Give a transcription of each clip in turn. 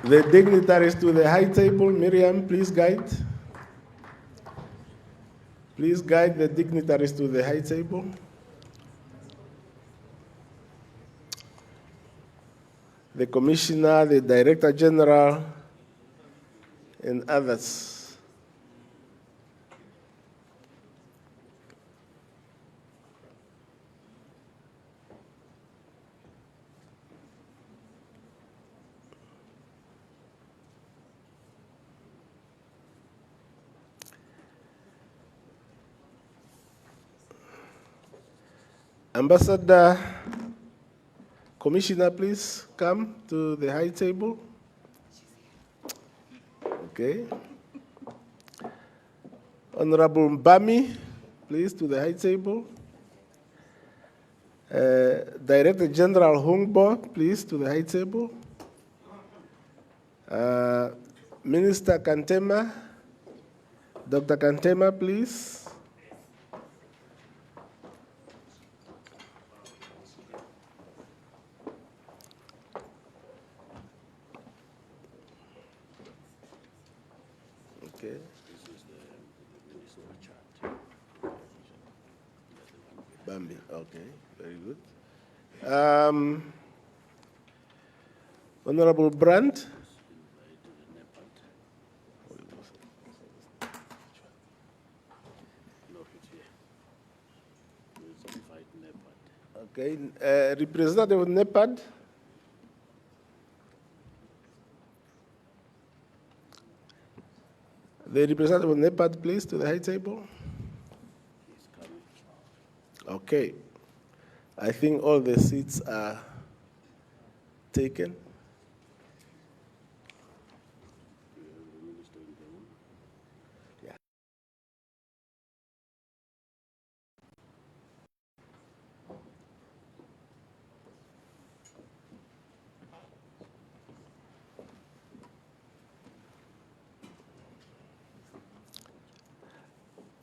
The dignitaries to the high table, Miriam, please guide. Please guide the dignitaries to the high table. The Commissioner, the Director General, and others. Ambassador, Commissioner, please come to the high table. Okay. Honorable Mbami, please to the high table. Director General Hungbo, please to the high table. Minister Kantema, Dr. Kantema, please. Okay. Bambi, okay, very good. Honorable Brandt. Okay, representative of NEPAD. The representative of NEPAD, please, to the high table. Okay. I think all the seats are taken. Yeah.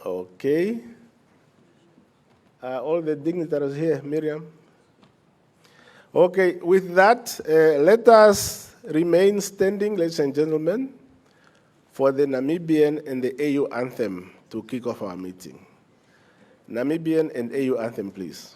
Okay. All the dignitaries here, Miriam. Okay, with that, let us remain standing, ladies and gentlemen, for the Namibian and the AU anthem to kick off our meeting. Namibian and AU anthem, please.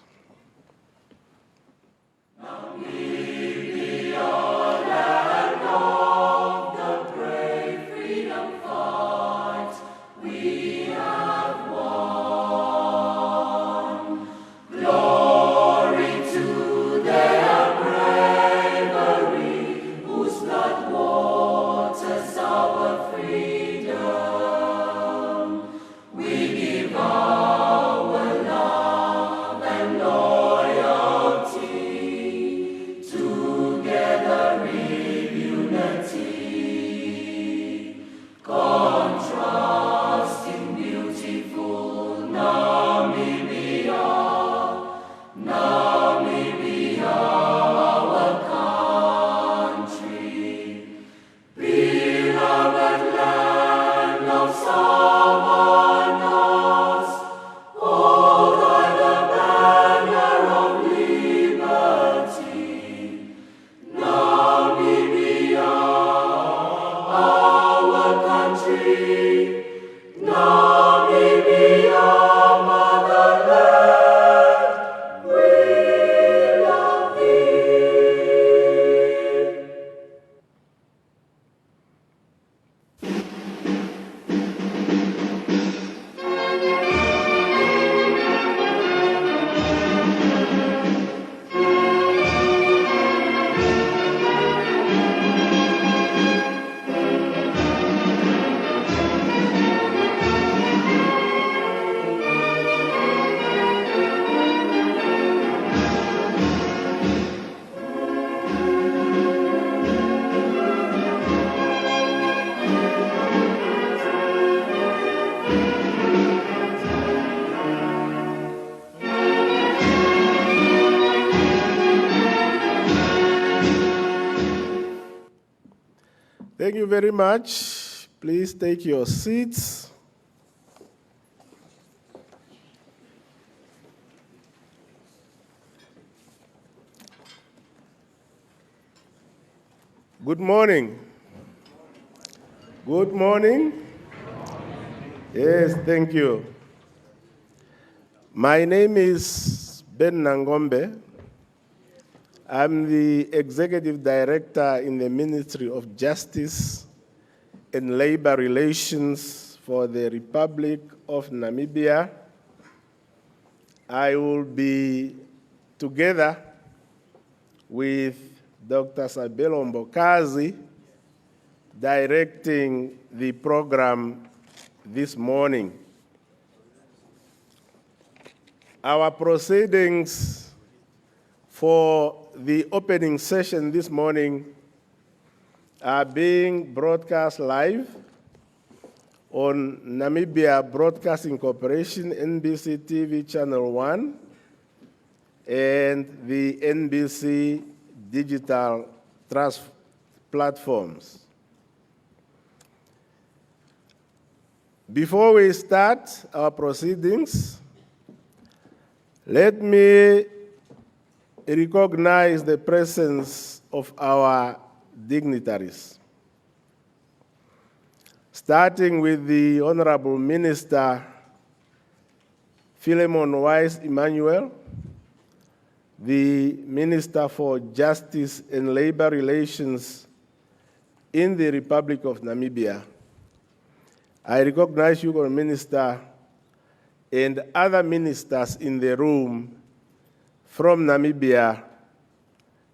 Thank you very much. Please take your seats. Good morning. Good morning. Yes, thank you. My name is Ben Nangombe. I'm the Executive Director in the Ministry of Justice and Labor Relations for the Republic of Namibia. I will be together with Dr. Sabelo Mbokazi directing the program this morning. Our proceedings for the opening session this morning are being broadcast live on Namibia Broadcasting Corporation, NBC TV Channel 1, and the NBC Digital Trust platforms. Before we start our proceedings, let me recognize the presence of our dignitaries, starting with the Honorable Minister Philemon Wise Emmanuel, the Minister for Justice and Labor Relations in the Republic of Namibia. I recognize you, Minister, and other ministers in the room from Namibia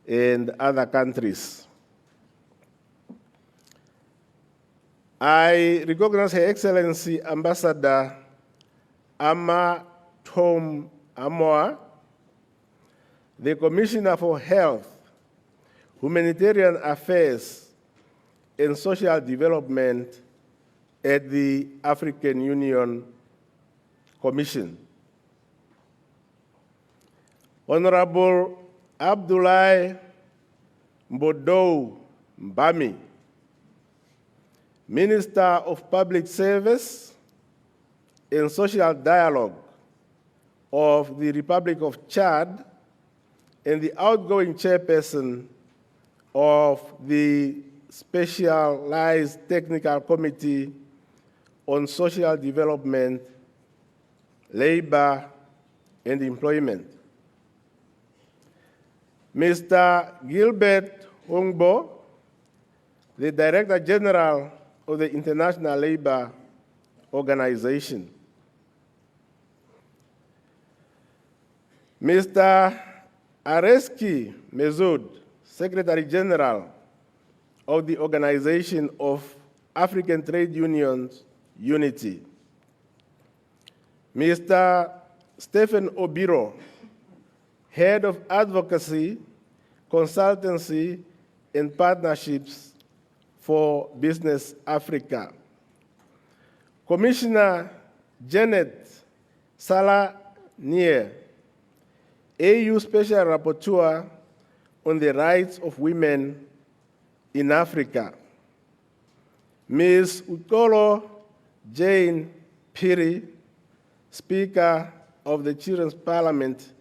and other countries. I recognize Her Excellency Ambassador Ama Tom Amoa, the Commissioner for Health, Humanitarian Affairs, and Social Development at the African Union Commission. Honorable Abdoulaye Mbodou Mbami, Minister of Public Service and Social Dialogue of the Republic of Chad and the outgoing chairperson of the Specialized Technical Committee on Social Development, Labor, and Employment. Mr. Gilbert Hongbo, the Director General of the International Labour Organization. Mr. Areski Mezoud, Secretary General of the Organization of African Trade Unions, Unity. Mr. Stephen Obiro, Head of Advocacy, Consultancy, and Partnerships for Business Africa. Commissioner Janet Salanier, AU Special Rapporteur on the Rights of Women in Africa. Ms. Ukolo Jane Phiri, Speaker of the Children's Parliament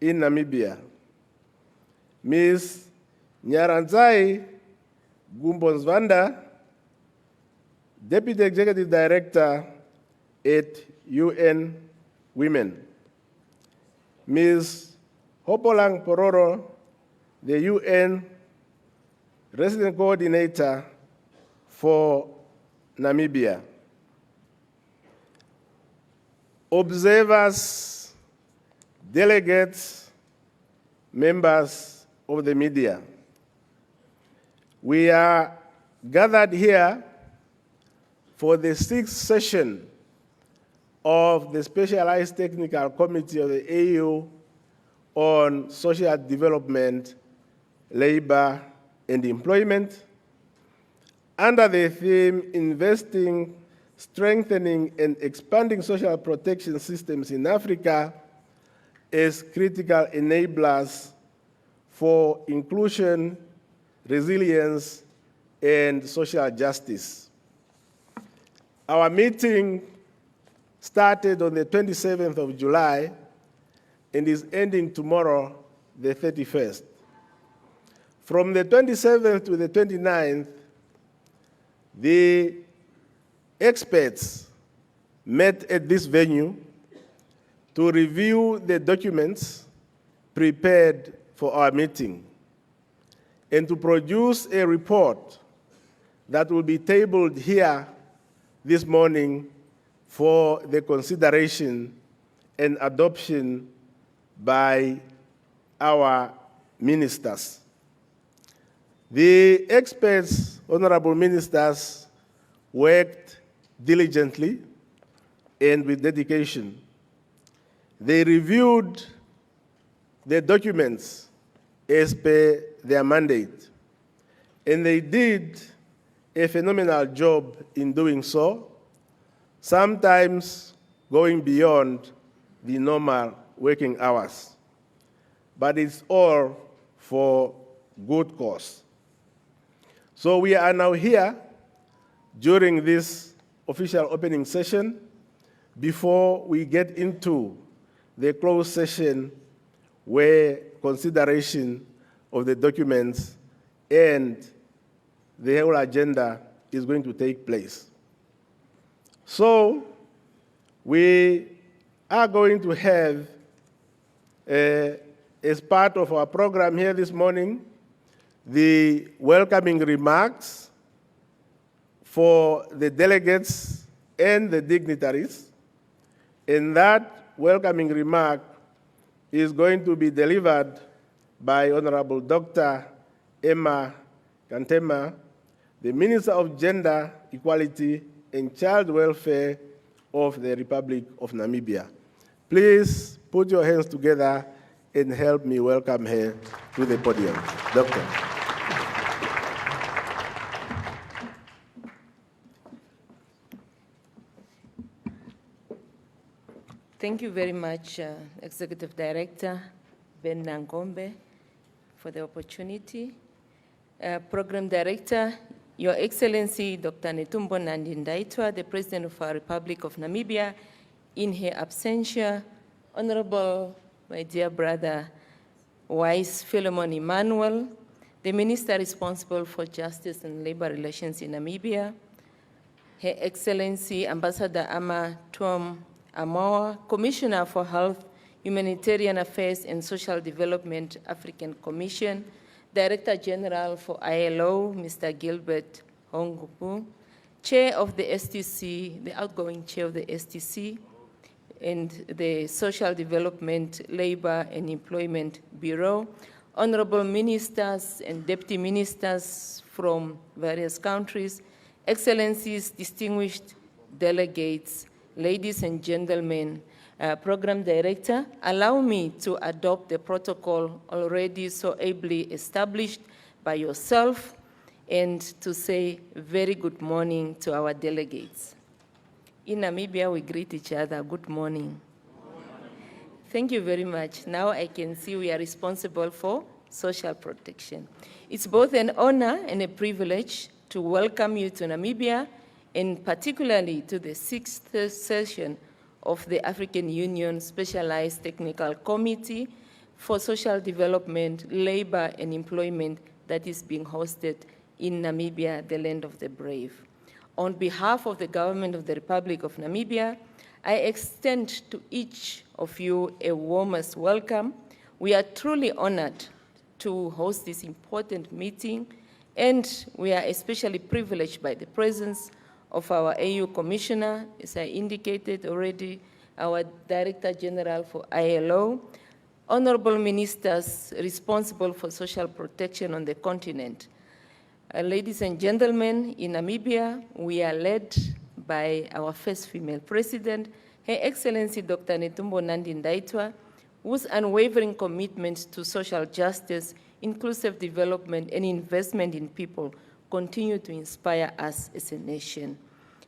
in Namibia. Ms. Nyaranzai Gumbonzwanda, Deputy Executive Director at UN Women. Ms. Hopolang Pororo, the UN Resident Coordinator for Namibia. Observers, delegates, members of the media. We are gathered here for the 6th session of the Specialized Technical Committee of the AU on Social Development, Labor, and Employment, under the theme Investing, Strengthening, and Expanding Social Protection Systems in Africa as Critical Enablers for Inclusion, Resilience, and Social Justice. Our meeting started on the 27th of July and is ending tomorrow, the 31st. From the 27th to the 29th, The experts met at this venue to review the documents prepared for our meeting and to produce a report that will be tabled here this morning for the consideration and adoption by our ministers. The experts, honorable ministers, worked diligently and with dedication. They reviewed the documents as per their mandate, and they did a phenomenal job in doing so, sometimes going beyond the normal working hours. But it's all for good cause. So we are now here during this official opening session before we get into the closed session where consideration of the documents and the whole agenda is going to take place. So we are going to have, as part of our program here this morning, the welcoming remarks for the delegates and the dignitaries. And that welcoming remark is going to be delivered by Honorable Dr. Emma Kantema, the Minister of Gender, Equality, and Child Welfare of the Republic of Namibia. Please put your hands together and help me welcome her to the podium. Doctor. Thank you very much, Executive Director Ben Nangombe, for the opportunity. Program Director, Your Excellency Dr. Netumbo Nandi-Ndaitwah, the President of our Republic of Namibia, in her absentia, Honorable, my dear brother, Wise Philemon Emmanuel, the Minister responsible for Justice and Labor Relations in Namibia, Her Excellency Ambassador Ama Tuam Amoa, Commissioner for Health, Humanitarian Affairs and Social Development, African Commission, Director General for ILO, Mr. Gilbert Hongupu, Chair of the STC, the outgoing Chair of the STC, and the Social Development, Labor and Employment Bureau, Honorable Ministers and Deputy Ministers from various countries, Excellencies, distinguished delegates, ladies and gentlemen, Program Director, allow me to adopt the protocol already so ably established by yourself and to say very good morning to our delegates. In Namibia, we greet each other, good morning. Thank you very much. Now I can see we are responsible for social protection. It's both an honor and a privilege to welcome you to Namibia, and particularly to the 6th session of the African Union Specialized Technical Committee for Social Development, Labor and Employment that is being hosted in Namibia, the land of the brave. On behalf of the government of the Republic of Namibia, I extend to each of you a warmest welcome. We are truly honored to host this important meeting, and we are especially privileged by the presence of our AU Commissioner, as I indicated already, our Director General for ILO, honorable ministers responsible for social protection on the continent. Ladies and gentlemen, in Namibia, we are led by our first female president, Her Excellency Dr. Netumbo Nandi-Ndaitwah, whose unwavering commitment to social justice, inclusive development, and investment in people continue to inspire us as a nation.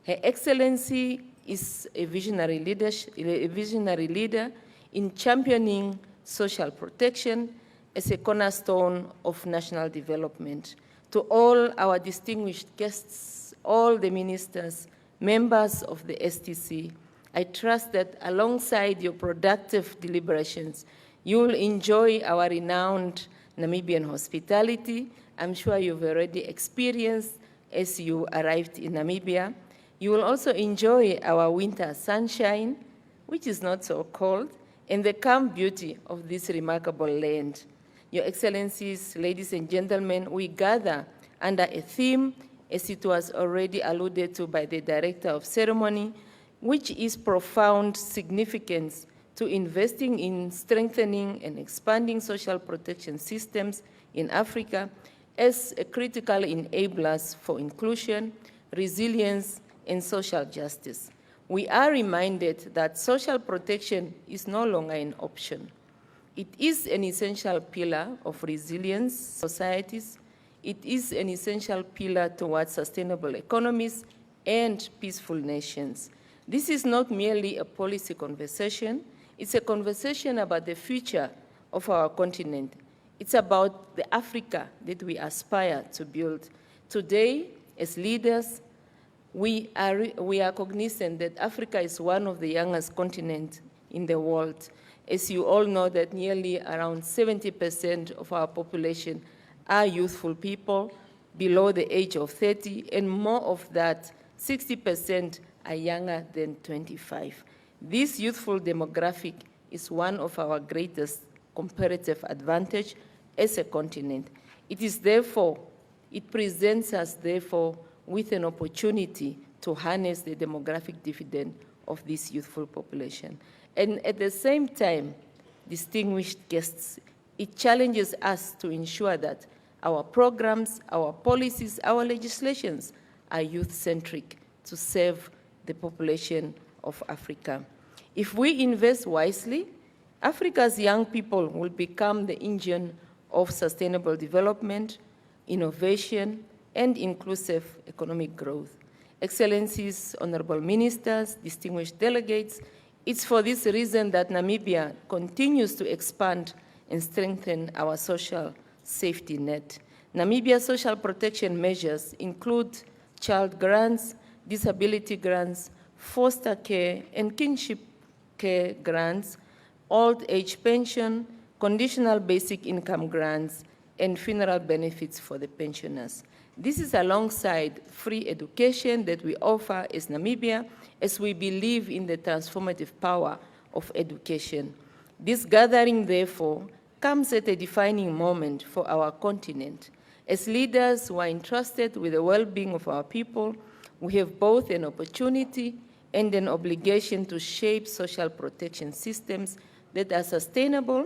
Her Excellency is a visionary leader in championing social protection as a cornerstone of national development. To all our distinguished guests, all the ministers, members of the STC, I trust that alongside your productive deliberations, you will enjoy our renowned Namibian hospitality. I'm sure you've already experienced as you arrived in Namibia. You will also enjoy our winter sunshine, which is not so cold, and the calm beauty of this remarkable land. Your Excellencies, ladies and gentlemen, we gather under a theme, as it was already alluded to by the Director of Ceremony, which is profound significance to investing in strengthening and expanding social protection systems in Africa as a critical enablers for inclusion, resilience, and social justice. We are reminded that social protection is no longer an option. It is an essential pillar of resilience societies. It is an essential pillar towards sustainable economies and peaceful nations. This is not merely a policy conversation. It's a conversation about the future of our continent. It's about the Africa that we aspire to build. Today, as leaders, we are cognizant that Africa is one of the youngest continents in the world. As you all know, that nearly around 70% of our population are youthful people below the age of 30, and more of that, 60% are younger than 25. This youthful demographic is one of our greatest comparative advantage as a continent. It presents us, therefore, with an opportunity to harness the demographic dividend of this youthful population. And at the same time, distinguished guests, it challenges us to ensure that our programs, our policies, our legislations are youth-centric to serve the population of Africa. If we invest wisely, Africa's young people will become the engine of sustainable development, innovation, and inclusive economic growth. Excellencies, honorable ministers, distinguished delegates, it's for this reason that Namibia continues to expand and strengthen our social safety net. Namibia's social protection measures include child grants, disability grants, foster care and kinship care grants, old age pension, conditional basic income grants, and funeral benefits for the pensioners. This is alongside free education that we offer as Namibia, as we believe in the transformative power of education. This gathering, therefore, comes at a defining moment for our continent. As leaders who are entrusted with the well-being of our people, we have both an opportunity and an obligation to shape social protection systems that are sustainable,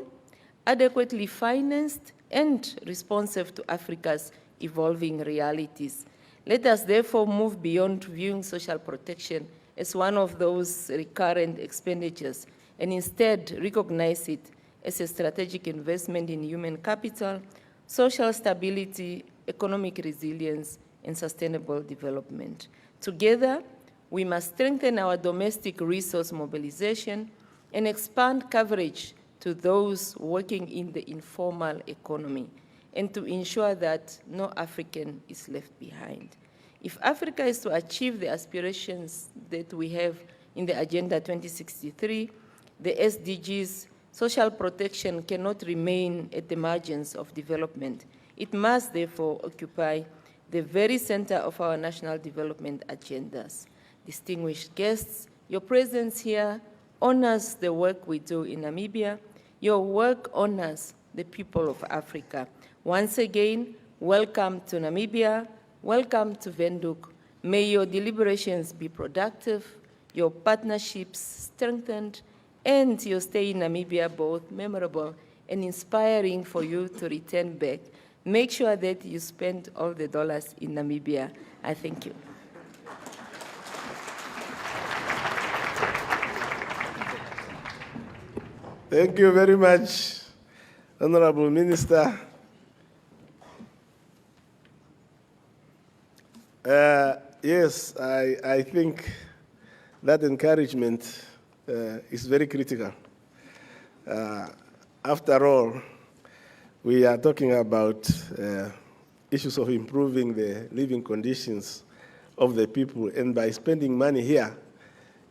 adequately financed, and responsive to Africa's evolving realities. Let us therefore move beyond viewing social protection as one of those recurrent expenditures and instead recognize it as a strategic investment in human capital, social stability, economic resilience, and sustainable development. Together, we must strengthen our domestic resource mobilization and expand coverage to those working in the informal economy, and to ensure that no African is left behind. If Africa is to achieve the aspirations that we have in the Agenda 2063, the SDGs, social protection cannot remain at the margins of development. It must therefore occupy the very center of our national development agendas. Distinguished guests, your presence here honors the work we do in Namibia. Your work honors the people of Africa. Once again, welcome to Namibia, welcome to Windhoek. May your deliberations be productive, your partnerships strengthened, and your stay in Namibia both memorable and inspiring for you to return back. Make sure that you spend all the dollars in Namibia. I thank you. Thank you very much, Honorable Minister. Yes, I think that encouragement is very critical. After all, we are talking about issues of improving the living conditions of the people, and by spending money here,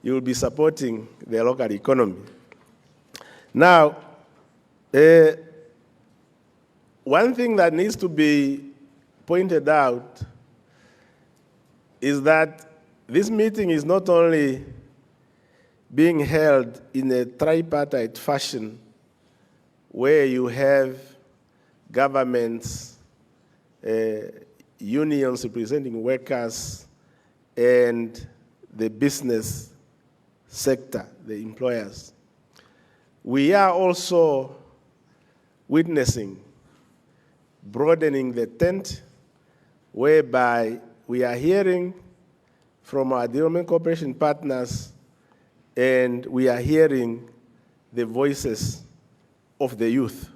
you will be supporting the local economy. Now, one thing that needs to be pointed out is that this meeting is not only being held in a tripartite fashion where you have governments, unions representing workers, and the business sector, the employers. We are also witnessing broadening the tent, whereby we are hearing from our development cooperation partners, and we are hearing the voices of the youth.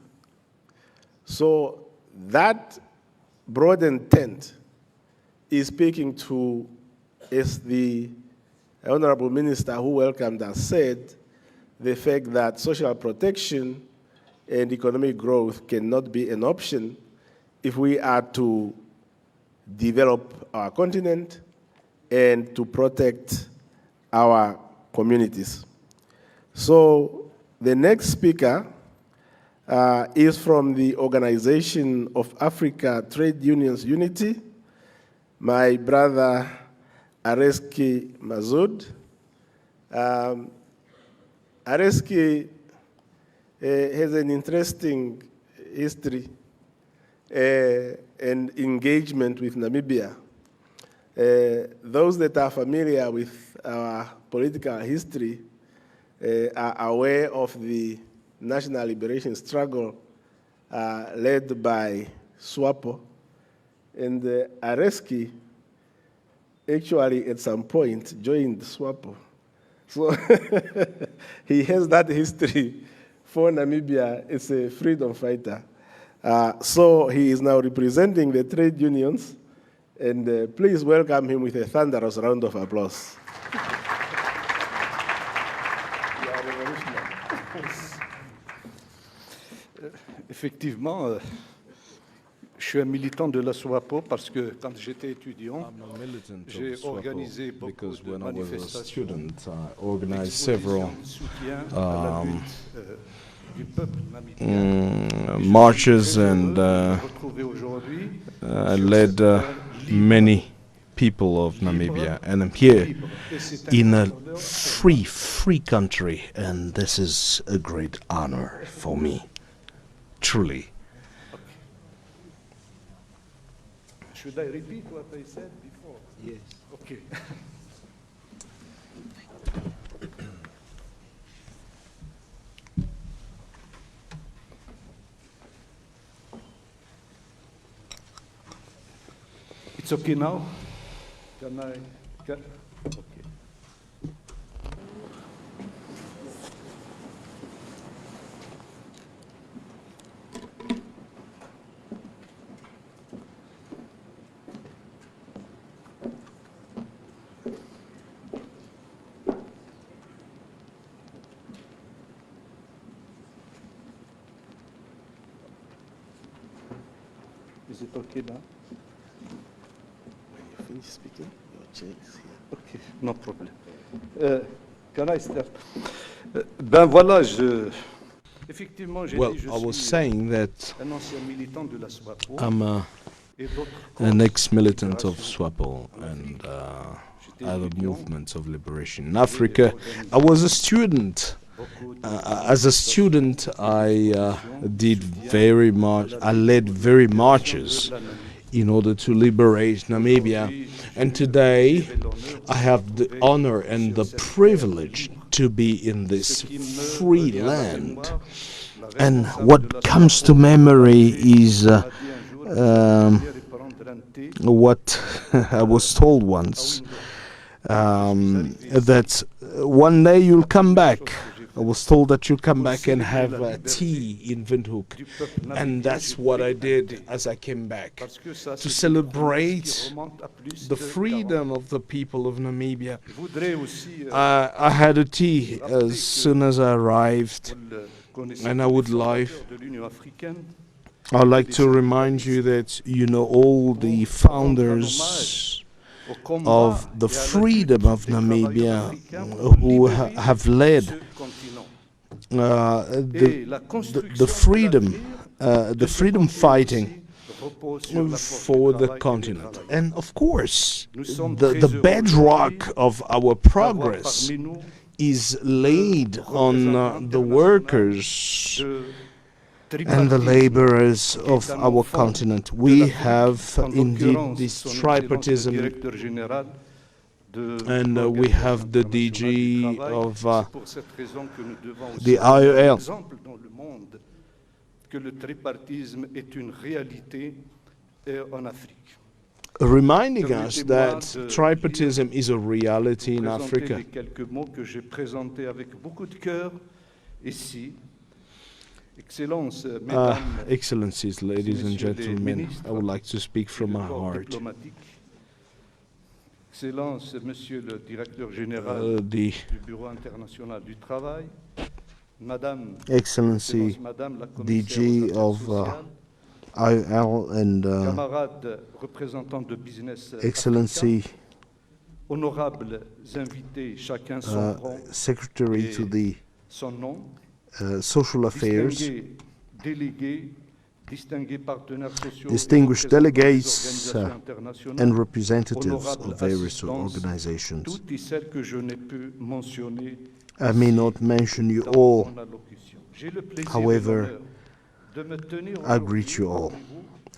So that broadened tent is speaking to, as the Honorable Minister who welcomed us said, the fact that social protection and economic growth cannot be an option if we are to develop our continent and to protect our communities. So the next speaker is from the Organization of Africa Trade Unions Unity, my brother Areski Mazoud. Areski has an interesting history and engagement with Namibia. Those that are familiar with our political history are aware of the national liberation struggle led by SWAPO. And Areski actually at some point joined SWAPO. So he has that history for Namibia as a freedom fighter. So he is now representing the trade unions, and please welcome him with a thunderous round of applause. Effectivement, je suis un militant de la SWAPO parce que quand j'étais étudiant, j'ai organisé beaucoup de manifestations, I organized several marches and led many people of Namibia, and I'm here in a free country, and this is a great honor for me, truly. Should I repeat what I said before? Yes. Okay. It's okay now? Can I? Okay. Is it okay now? When you finish speaking, your chair is here. Okay, no problem. Can I start? Ben voilà, effectivement, j'ai Well, dit, je I was suis saying that un ancien militant de la SWAPO. I'm Et d'autres an ex-militant of SWAPO and other movements of liberation in Africa. I was a student. As a student, I did very much. I led very marches in order to liberate Namibia. And today, I have the honor and the privilege to be in this free land. And what comes to memory is what I was told once, that one day you'll come back. I was told that you'll come back and have tea in Windhoek. And that's what I did as I came back, to celebrate the freedom of the people of Namibia. I had a tea as soon as I arrived, and I'd like to remind you that you know all the founders of the freedom of Namibia who have led the freedom fighting for the continent. And of course, the bedrock of our progress is laid on the workers and the laborers of our continent. We have indeed this tripartism, and we have the DG of the IOL. Reminding us that tripartism is a reality in Africa. Excellencies, ladies and gentlemen, I would like to speak from my heart. Monsieur le Directeur Général du Bureau International du Travail, Excellency, DG of IL and camarades représentants de business, Excellency, honorables invités, chacun son rang, Secretary to the son nom, Social Affairs, délégués, distinguished delegates and representatives of various organizations. I may not mention you all, however, I greet you all.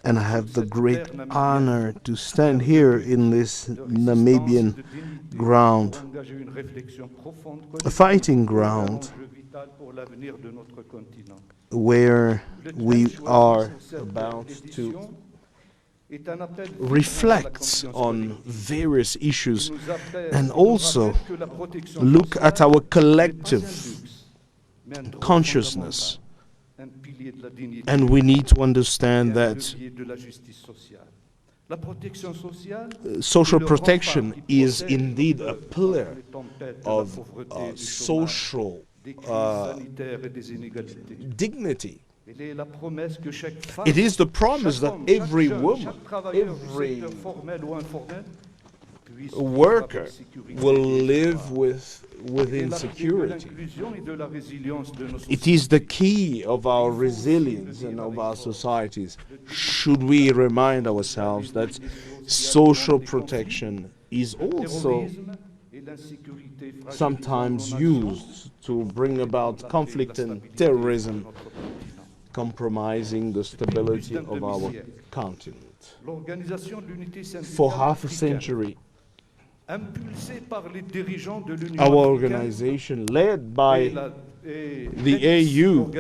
And I have the great honor to stand here in this Namibian ground, a fighting ground, where we are about to reflect on various issues and also look at our collective consciousness. And we need to understand that social protection is indeed a pillar of social dignity. It is the promise that every woman, every worker will live within security. It is the key of our resilience and of our societies. Should we remind ourselves that social protection is also sometimes used to bring about conflict and terrorism, compromising the stability of our continent. For half a century, our organization, led by the AU,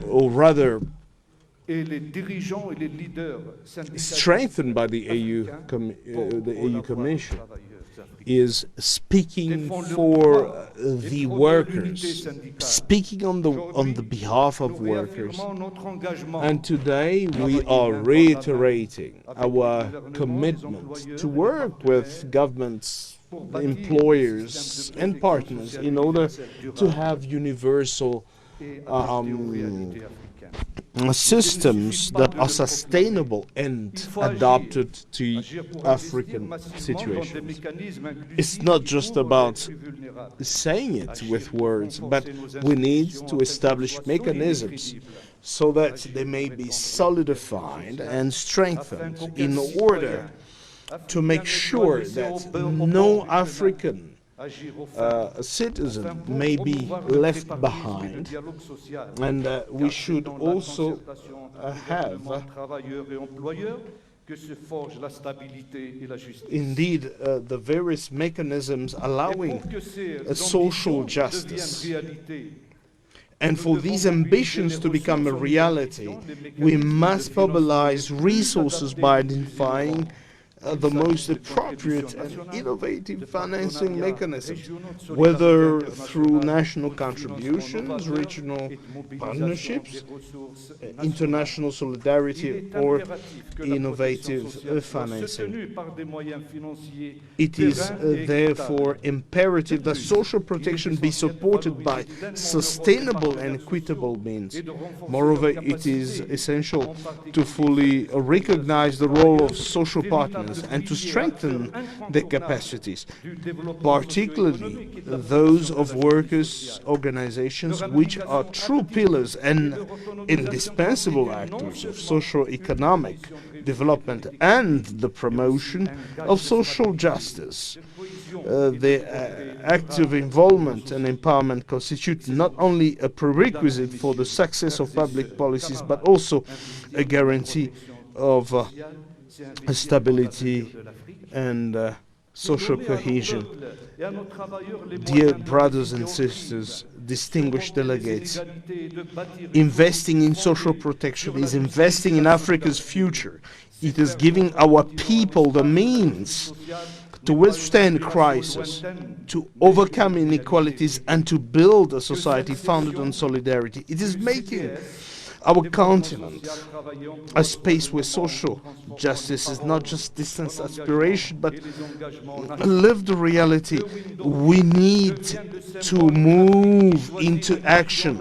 or rather strengthened by the AU Commission, is speaking for the workers, speaking on the behalf of workers. And today we are reiterating our commitment to work with governments, employers and partners in order to have universal systems that are sustainable and adapted to African situations. It's not just about saying it with words, but we need to establish mechanisms so that they may be solidified and strengthened in order to make sure that no African citizen may be left behind, and we should also have indeed the various mechanisms allowing social justice. And for these ambitions to become a reality, we must mobilize resources by identifying the most appropriate and innovative financing mechanisms, whether through national contributions, regional partnerships, international solidarity, or innovative financing. It is therefore imperative that social protection be supported by sustainable and equitable means. Moreover, it is essential to fully recognize the role of social partners members and to strengthen their capacities, particularly those of workers' organizations, which are true pillars and indispensable actors of socio-economic development and the promotion of social justice. Their active involvement and empowerment constitute not only a prerequisite for the success of public policies, but also a guarantee of stability and social cohesion. Dear brothers and sisters, distinguished delegates, investing in social protection is investing in Africa's future. It is giving our people the means to withstand crisis, to overcome inequalities, and to build a society founded on solidarity. It is making our continent a space where social justice is not just distant aspiration, but a lived reality. We need to move into action.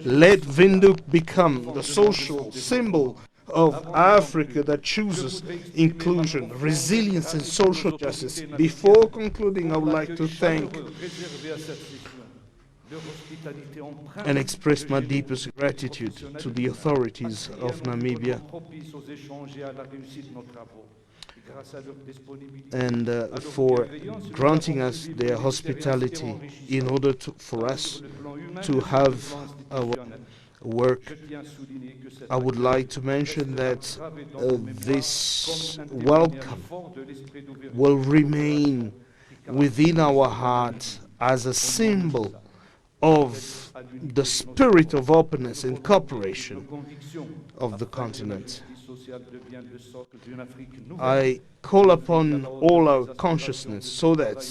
Let Windhoek become the social symbol of Africa that chooses inclusion, resilience, and social justice. Before concluding, I would like to thank and express my deepest gratitude to the authorities of Namibia and for granting us their hospitality in order for us to have our work. I would like to mention that this welcome will remain within our heart as a symbol of the spirit of openness and cooperation of the continent. I call upon all our consciousness so that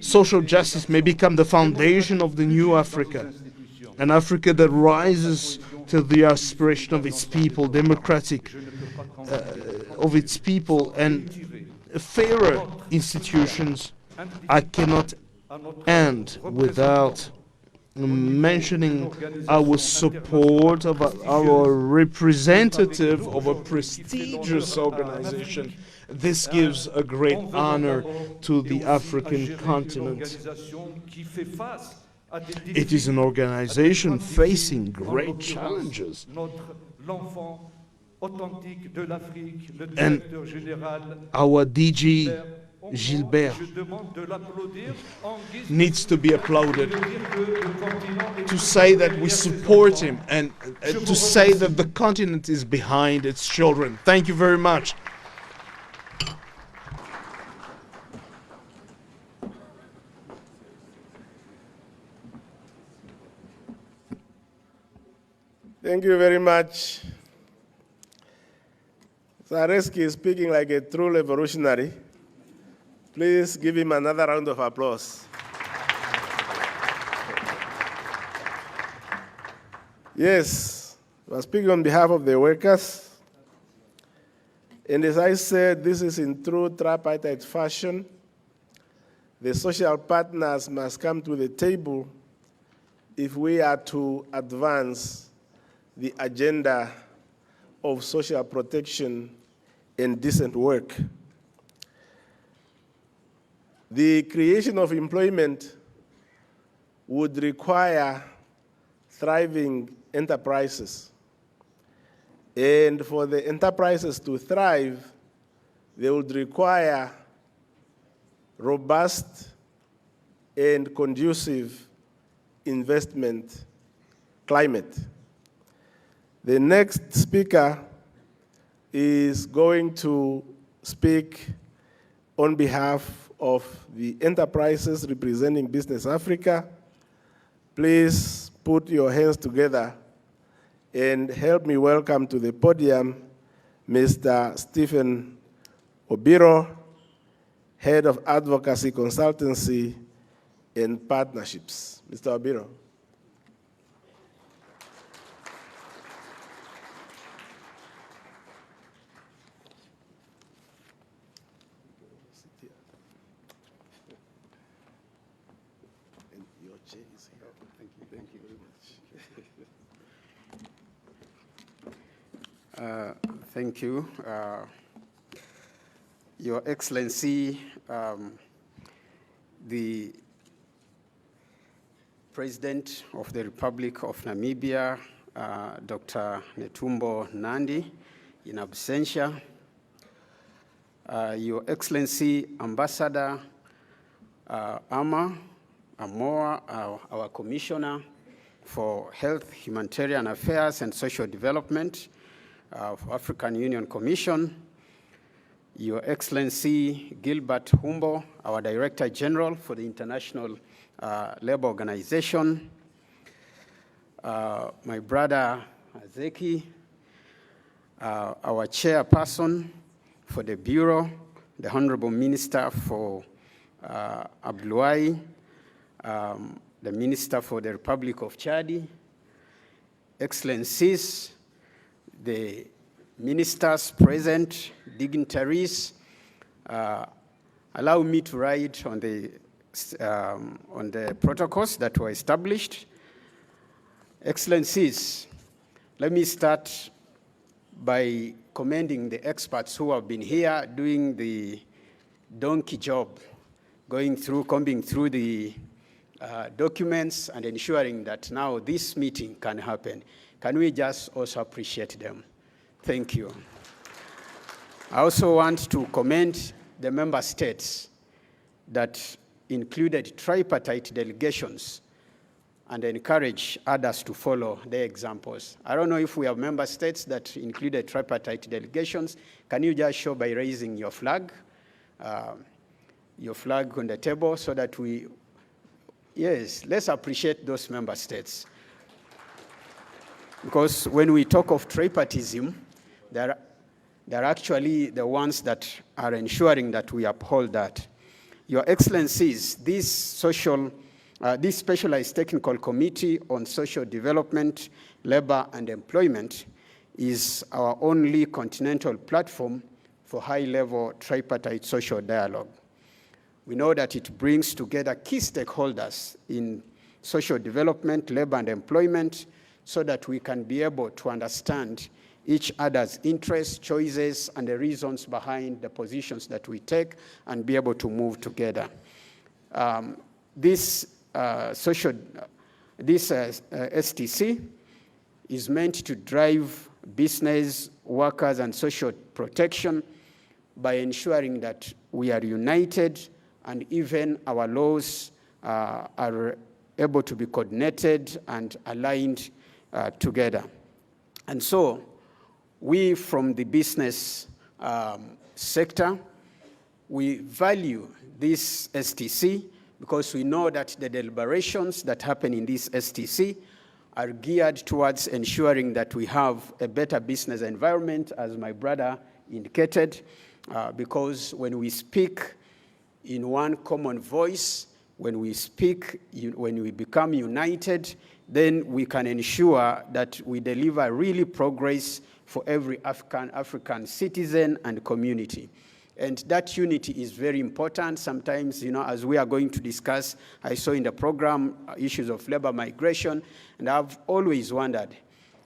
social justice may become the foundation of the new Africa, an Africa that rises to the aspiration of its people, democratic of its people, and fairer institutions. I cannot end without mentioning our support of our representative of a prestigious organization. This gives a great honor to the African continent. It is an organization facing great challenges. And our DG Gilbert needs to be applauded, to say that we support him and to say that the continent is behind its children. Thank you very much. Thank you very much. Zareski is speaking like a true revolutionary. Please give him another round of applause. Yes, we're speaking on behalf of the workers. And as I said, this is in true tripartite fashion. The social partners must come to the table if we are to advance the agenda of social protection and decent work. The creation of employment would require thriving enterprises. And for the enterprises to thrive, they would require robust and conducive investment climate. The next speaker is going to speak on behalf of the enterprises representing Business Africa. Please put your hands together and help me welcome to the podium Mr. Stephen Obiro, Head of Advocacy Consultancy and Partnerships. Mr. Obiro. Thank you. Your Excellency, the President of the Republic of Namibia, Dr. Netumbo Nandi, in absentia, Your Excellency, Ambassador Amoa, our Commissioner for Health, Humanitarian Affairs and Social Development of African Union Commission, Your Excellency Gilbert Humbo, our Director General for the International Labour Organization, my brother Azeki, our chairperson for the Bureau, the Honorable Minister for Abluai, the Minister for the Republic of Chad, Excellencies, the ministers present, dignitaries, allow me to write on the protocols that were established. Excellencies, let me start by commending the experts who have been here doing the donkey job, combing through the documents and ensuring that now this meeting can happen. Can we just also appreciate them? Thank you. I also want to commend the member states that included tripartite delegations and encourage others to follow their examples. I don't know if we have member states that included tripartite delegations. Can you just show by raising your flag on the table so that yes, let's appreciate those member states. Because when we talk of tripartism, they're actually the ones that are ensuring that we uphold that. Your Excellencies, this Specialized Technical Committee on Social Development, Labor and Employment is our only continental platform for high-level tripartite social dialogue. We know that it brings together key stakeholders in social development, labor and employment, so that we can be able to understand each other's interests, choices, and the reasons behind the positions that we take and be able to move together. This STC is meant to drive business, workers, and social protection by ensuring that we are united and even our laws are able to be coordinated and aligned together. And so we from the business sector, we value this STC because we know that the deliberations that happen in this STC are geared towards ensuring that we have a better business environment, as my brother indicated, because when we speak in one common voice, when we become united, then we can ensure that we deliver really progress for every African citizen and community. And that unity is very important. Sometimes, as we are going to discuss, I saw in the program issues of labor migration, and I've always wondered,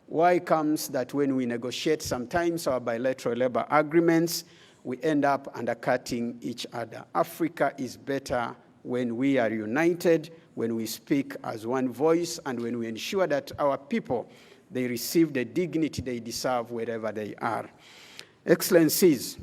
why comes that when we negotiate sometimes our bilateral labor agreements, we end up undercutting each other? Africa is better when we are united, when we speak as one voice, and when we ensure that our people, they receive the dignity they deserve wherever they are. Excellencies,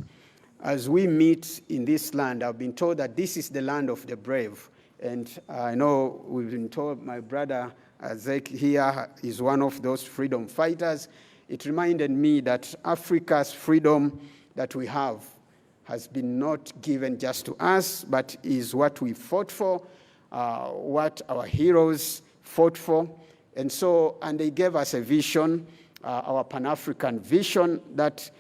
as we meet in this land, I've been told that this is the land of the brave. And I know we've been told, my brother Zek here is one of those freedom fighters. It reminded me that Africa's freedom that we have has been not given just to us, but is what we fought for, what our heroes fought for. And they gave us a vision, our Pan-African vision, that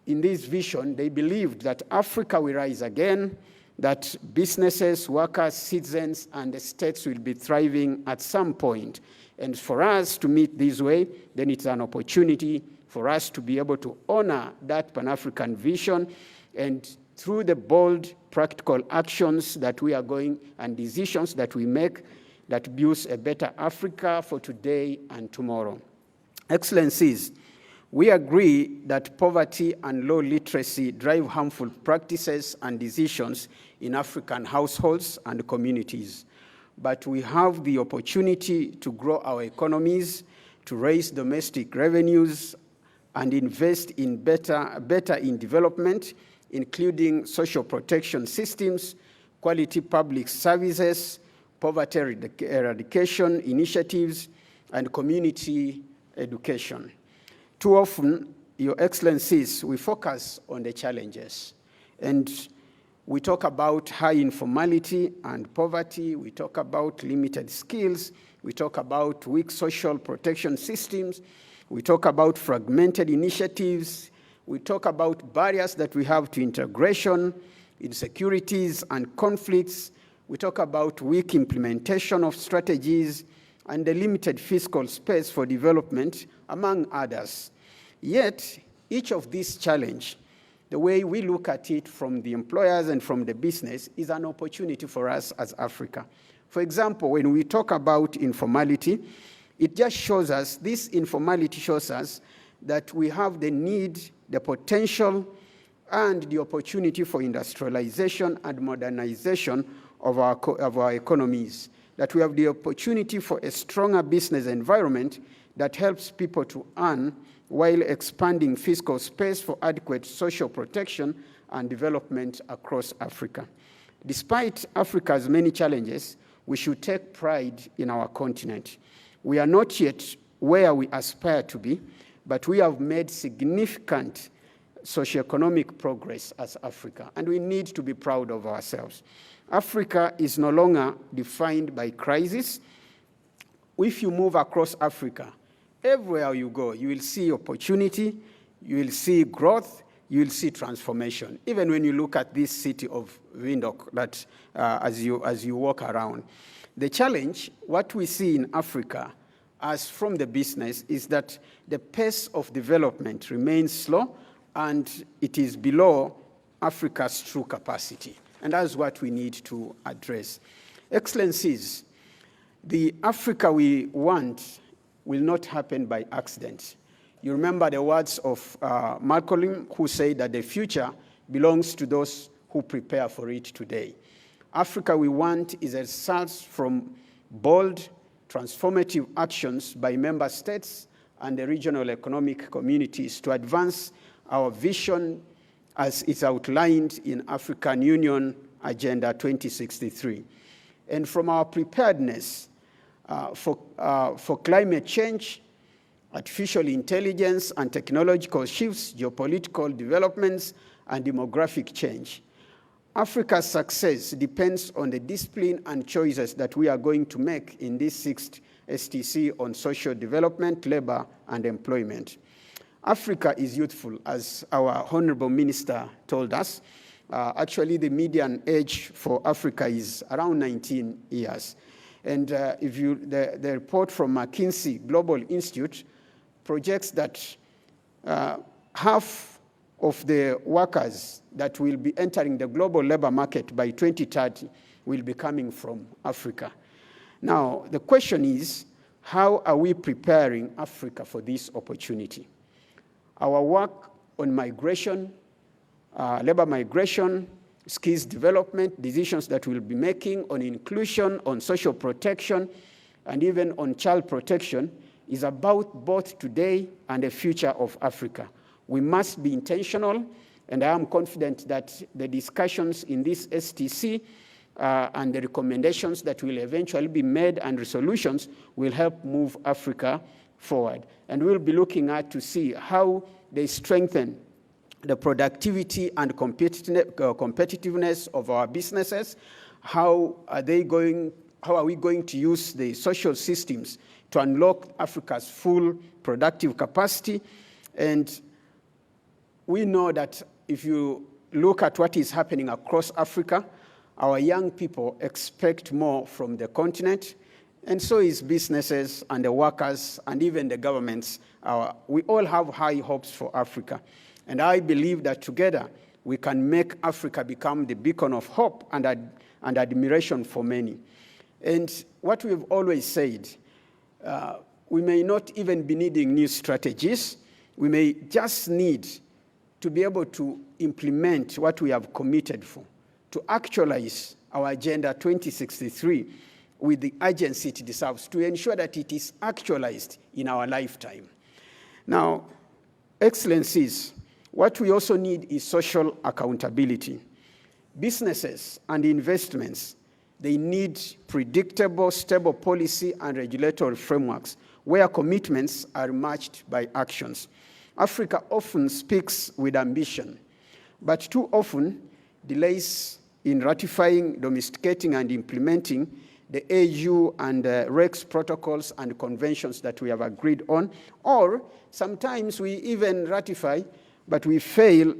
in this vision, they believed that Africa will rise again, that businesses, workers, citizens, and the states will be thriving at some point. And for us to meet this way, then it's an opportunity for us to be able to honor that Pan-African vision, and through the bold, practical actions that we are going and decisions that we make, that builds a better Africa for today and tomorrow. Excellencies, We agree that poverty and low literacy drive harmful practices and decisions in African households and communities. But we have the opportunity to grow our economies, to raise domestic revenues, and invest in better in development, including social protection systems, quality public services, poverty eradication initiatives, and community education. Too often, Your Excellencies, we focus on the challenges. And we talk about high informality and poverty. We talk about limited skills. We talk about weak social protection systems. We talk about fragmented initiatives. We talk about barriers that we have to integration, insecurities, and conflicts. We talk about weak implementation of strategies and the limited fiscal space for development, among others. Yet, each of these challenges, the way we look at it from the employers and from the business, is an opportunity for us as Africa. For example, when we talk about informality, it just shows us, this informality shows us that we have the need, the potential, and the opportunity for industrialization and modernization of our economies, that we have the opportunity for a stronger business environment that helps people to earn while expanding fiscal space for adequate social protection and development across Africa. Despite Africa's many challenges, we should take pride in our continent. We are not yet where we aspire to be, but we have made significant socioeconomic progress as Africa, and we need to be proud of ourselves. Africa is no longer defined by crisis. If you move across Africa, everywhere you go, you will see opportunity, you will see growth, you will see transformation. Even when you look at this city of Windhoek, that as you walk around. The challenge, what we see in Africa, as from the business, is that the pace of development remains slow, and it is below Africa's true capacity. And that's what we need to address. Excellencies, the Africa we want will not happen by accident. You remember the words of Malcolm, who said that the future belongs to those who prepare for it today. Africa we want is a result from bold, transformative actions by member states and the regional economic communities to advance our vision as it's outlined in African Union Agenda 2063. And from our preparedness for climate change, artificial intelligence and technological shifts, geopolitical developments, and demographic change. Africa's success depends on the discipline and choices that we are going to make in this 6th STC on social development, labor, and employment. Africa is youthful, as our Honorable Minister told us. Actually, the median age for Africa is around 19 years. And the report from McKinsey Global Institute projects that half of the workers that will be entering the global labor market by 2030 will be coming from Africa. Now, the question is, how are we preparing Africa for this opportunity? Our work on migration, labor migration, skills development, decisions that we'll be making on inclusion, on social protection, and even on child protection is about both today and the future of Africa. We must be intentional, and I am confident that the discussions in this STC and the recommendations that will eventually be made and resolutions will help move Africa forward. And we'll be looking at to see how they strengthen the productivity and competitiveness of our businesses. How are we going to use the social systems to unlock Africa's full productive capacity? And we know that if you look at what is happening across Africa, our young people expect more from the continent, and so is businesses and the workers and even the governments. We all have high hopes for Africa. And I believe that together we can make Africa become the beacon of hope and admiration for many. And what we've always said, we may not even be needing new strategies. we may just need to be able to implement what we have committed for, to actualize our Agenda 2063 with the urgency it deserves, to ensure that it is actualized in our lifetime. Now, Excellencies, what we also need is social accountability. Businesses and investments, they need predictable, stable policy and regulatory frameworks where commitments are matched by actions. Africa often speaks with ambition, but too often delays in ratifying, domesticating, and implementing the AU and REX protocols and conventions that we have agreed on, or sometimes we even ratify, but we fail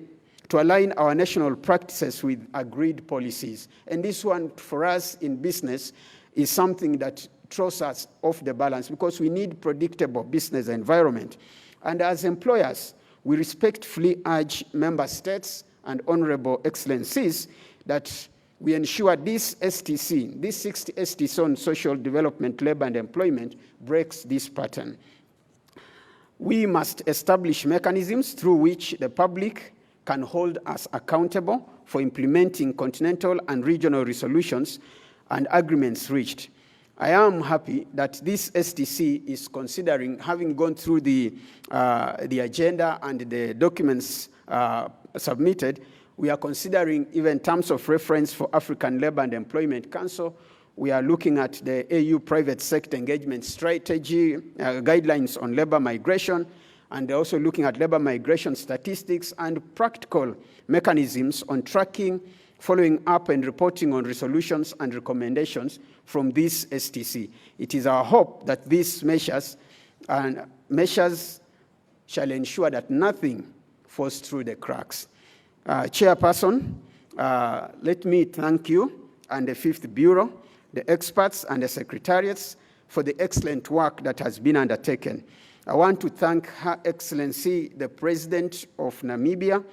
to align our national practices with agreed policies. And this one, for us in business, is something that throws us off the balance because we need predictable business environment. And as employers, we respectfully urge member states and honorable excellencies that we ensure this STC, this 60 STC on social development, labor, and employment breaks this pattern. We must establish mechanisms through which the public can hold us accountable for implementing continental and regional resolutions and agreements reached. I am happy that this STC is considering, having gone through the agenda and the documents submitted, we are considering even terms of reference for African Labor and Employment Council. We are looking at the AU private sector engagement strategy, guidelines on labor migration, and also looking at labor migration statistics and practical mechanisms on tracking, following up, and reporting on resolutions and recommendations from this STC. It is our hope that these measures shall ensure that nothing falls through the cracks. Chairperson, let me thank you and the Fifth Bureau, the experts and the secretariats for the excellent work that has been undertaken. I want to thank Her Excellency, the President of Namibia,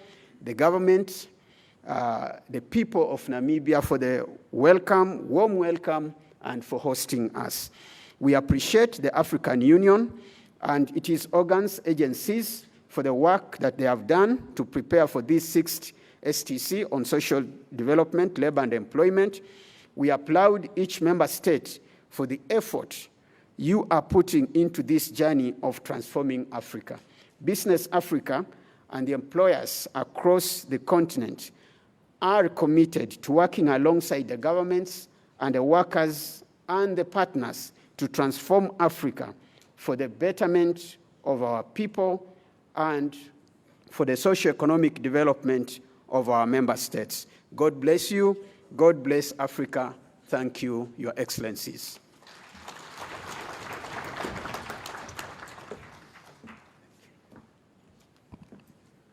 the government, the people of Namibia for the welcome, warm welcome, and for hosting us. We appreciate the African Union and its organs, agencies, for the work that they have done to prepare for this 6th STC on social development, labor, and employment. We applaud each member state for the effort you are putting into this journey of transforming Africa. Business Africa and the employers across the continent are committed to working alongside the governments and the workers and the partners to transform Africa for the betterment of our people and for the socio-economic development of our member states. God bless you. God bless Africa. Thank you, Your Excellencies.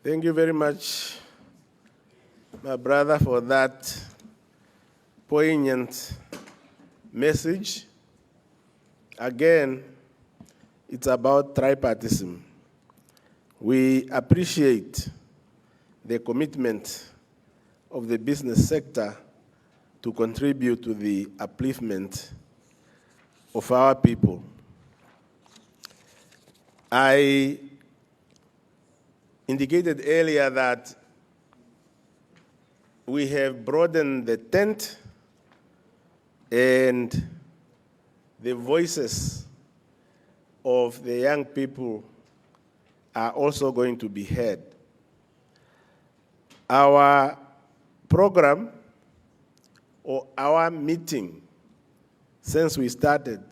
Thank you very much, my brother, for that poignant message. Again, it's about tripartism. We appreciate the commitment of the business sector to contribute to the upliftment of our people. I indicated earlier that we have broadened the tent and the voices of the young people are also going to be heard. Our program or our meeting since we started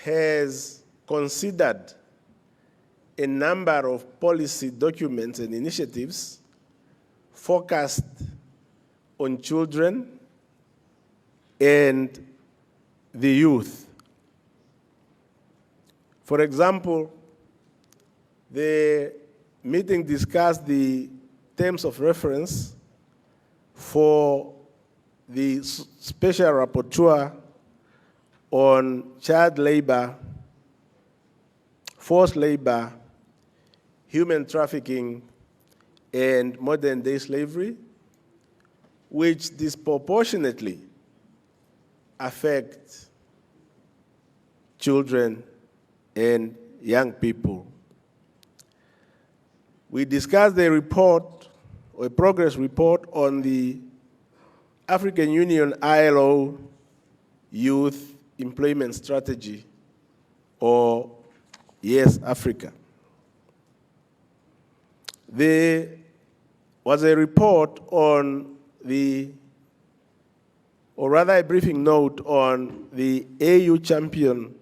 has considered a number of policy documents and initiatives focused on children and the youth. For example, the meeting discussed the terms of reference for the special rapporteur on child labor, forced labor, human trafficking, and modern-day slavery, which disproportionately affect children and young people. we discussed the report, or a progress report on the African Union ILO Youth Employment Strategy, or Yes Africa. There was a report on the, or rather a briefing note on the AU champion,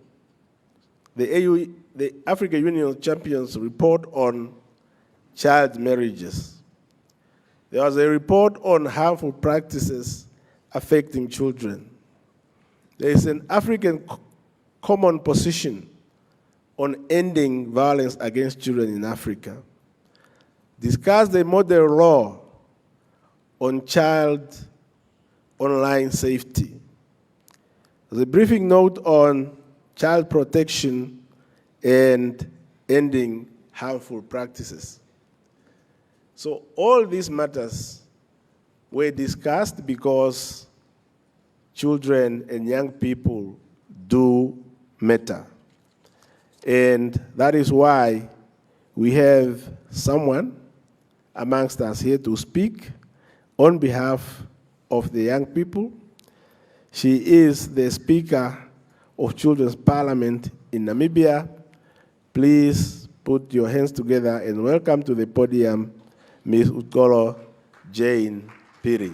the African Union Champions report on child marriages. There was a report on harmful practices affecting children. There is an African common position on ending violence against children in Africa. Discuss the model law on child online safety. There's a briefing note on child protection and ending harmful practices. So all these matters were discussed because children and young people do matter. And that is why we have someone amongst us here to speak on behalf of the young people. She is the Speaker of Children's Parliament in Namibia. Please put your hands together and welcome to the podium Ms. Utkolo Jane Piri.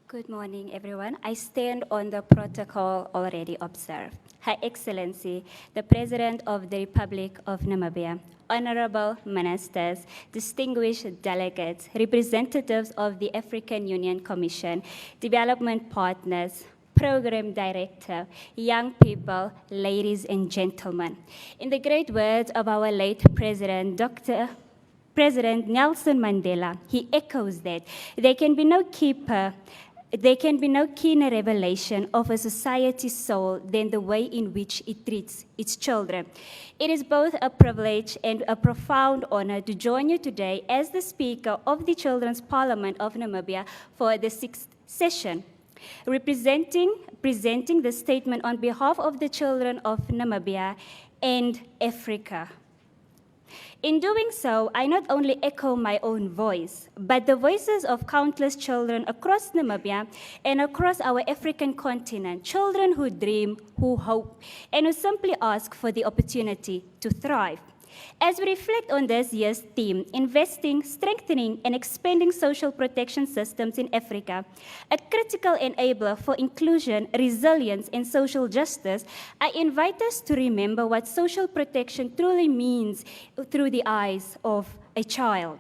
Good morning, everyone. I stand on the protocol already observed. Her Excellency, the President of the Republic of Namibia, honorable ministers, distinguished delegates, representatives of the African Union Commission, development partners, program director, young people, ladies and gentlemen. In the great words of our late President, President Nelson Mandela, he echoes that there can be no keener revelation of a society's soul than the way in which it treats its children. It is both a privilege and a profound honor to join you today as the Speaker of the Children's Parliament of Namibia for the 6th session. Presenting the statement on behalf of the children of Namibia and Africa. In doing so, I not only echo my own voice, but the voices of countless children across Namibia and across our African continent, children who dream, who hope, and who simply ask for the opportunity to thrive. As we reflect on this year's theme, investing, strengthening, and expanding social protection systems in Africa, a critical enabler for inclusion, resilience, and social justice, I invite us to remember what social protection truly means through the eyes of a child.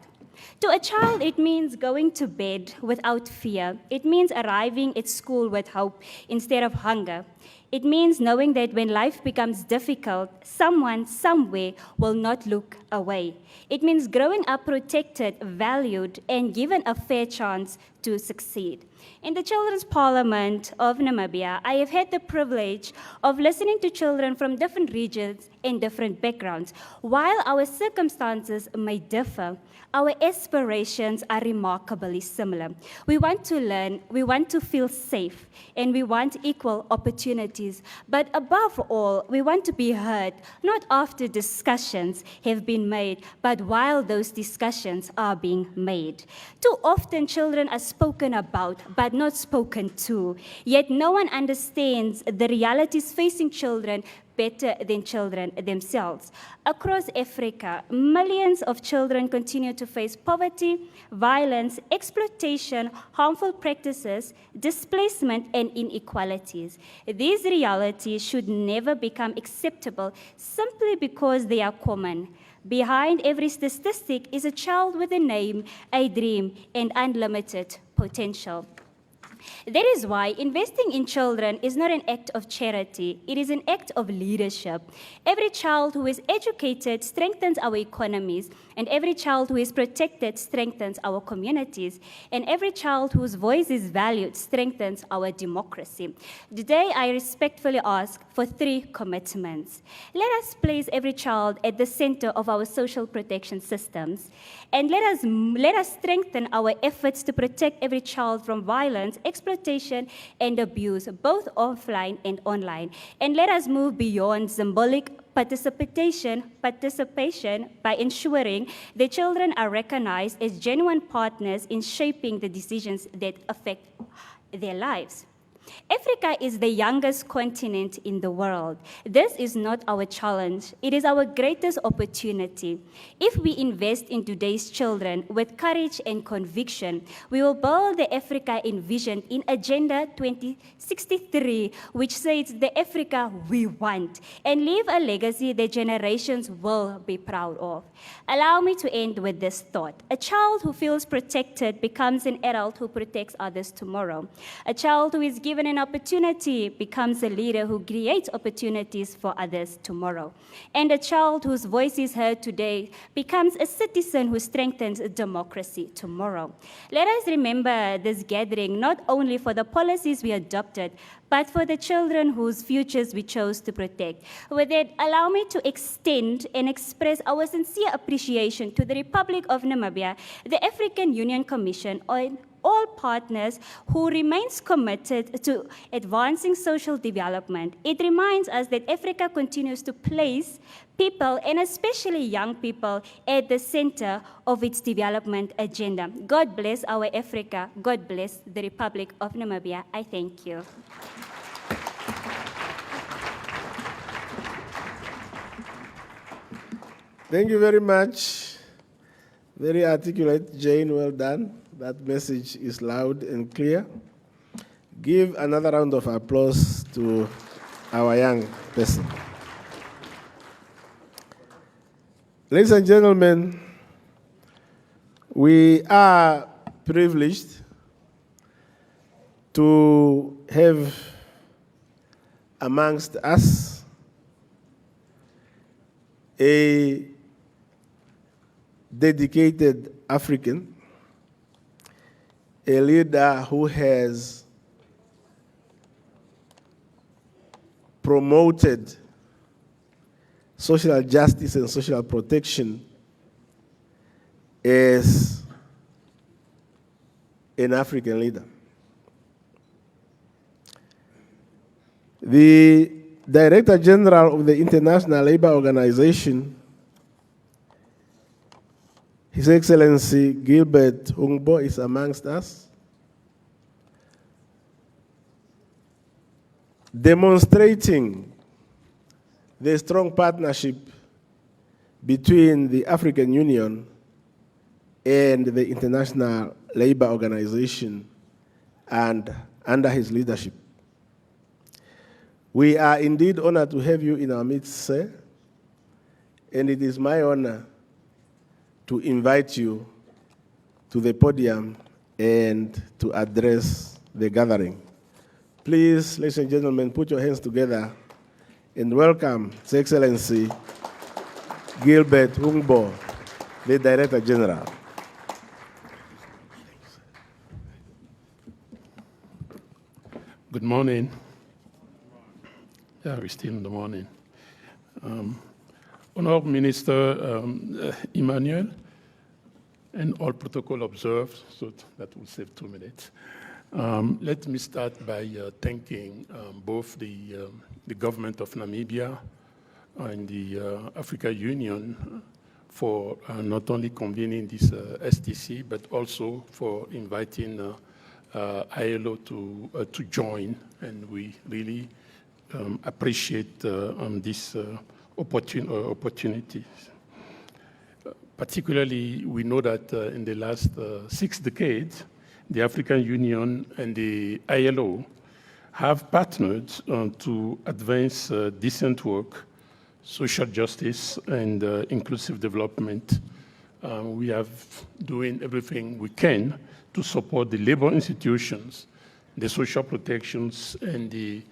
To a child, it means going to bed without fear. It means arriving at school with hope instead of hunger. It means knowing that when life becomes difficult, someone, somewhere will not look away. It means growing up protected, valued, and given a fair chance to succeed. In the Children's Parliament of Namibia, I have had the privilege of listening to children from different regions and different backgrounds. While our circumstances may differ, our aspirations are remarkably similar. We want to learn, we want to feel safe, and we want equal opportunities. But above all, we want to be heard, not after discussions have been made, but while those discussions are being made. Too often, children are spoken about, but not spoken to. Yet no one understands the realities facing children better than children themselves. Across Africa, millions of children continue to face poverty, violence, exploitation, harmful practices, displacement, and inequalities. These realities should never become acceptable simply because they are common. Behind every statistic is a child with a name, a dream, and unlimited potential. That is why investing in children is not an act of charity, it is an act of leadership. Every child who is educated strengthens our economies, and every child who is protected strengthens our communities, and every child whose voice is valued strengthens our democracy. Today, I respectfully ask for 3 commitments. Let us place every child at the center of our social protection systems, and let us strengthen our efforts to protect every child from violence, exploitation, and abuse, both offline and online. And let us move beyond symbolic participation by ensuring the children are recognized as genuine partners in shaping the decisions that affect their lives. Africa is the youngest continent in the world. This is not our challenge, it is our greatest opportunity. If we invest in today's children with courage and conviction, we will build the Africa envisioned in Agenda 2063, which says the Africa we want, and leave a legacy that generations will be proud of. Allow me to end with this thought. A child who feels protected becomes an adult who protects others tomorrow. A child who is given an opportunity becomes a leader who creates opportunities for others tomorrow. And a child whose voice is heard today becomes a citizen who strengthens democracy tomorrow. Let us remember this gathering not only for the policies we adopted, but for the children whose futures we chose to protect. With that, allow me to extend and express our sincere appreciation to the Republic of Namibia, the African Union Commission, and all partners who remains committed to advancing social development. It reminds us that Africa continues to place people, and especially young people, at the center of its development agenda. God bless our Africa. God bless the Republic of Namibia. I thank you. Thank you very much. Very articulate, Jane, well done. That message is loud and clear. Give another round of applause to our young person. Ladies and gentlemen, we are privileged to have amongst us a dedicated African, a leader who has promoted social justice and social protection as an African leader. The Director General of the International Labour Organization, His Excellency Gilbert Hungbo, is amongst us, demonstrating the strong partnership between the African Union and the International Labour Organization and under his leadership. We are indeed honored to have you in our midst, sir, and it is my honor to invite you to the podium and to address the gathering. Please, ladies and gentlemen, put your hands together and welcome His Excellency Gilbert Hungbo, the Director General. Good morning. Yeah, we're still in the morning. Honored Minister Emmanuel, and all protocol observed, so that will save 2 minutes. Let me start by thanking both the government of Namibia and the African Union for not only convening this STC, but also for inviting ILO to join, and we really appreciate this opportunity. Particularly, we know that in the last 6 decades, the African Union and the ILO have partnered to advance decent work, social justice, and inclusive development. We have doing everything we can to support the labor institutions the social protections and the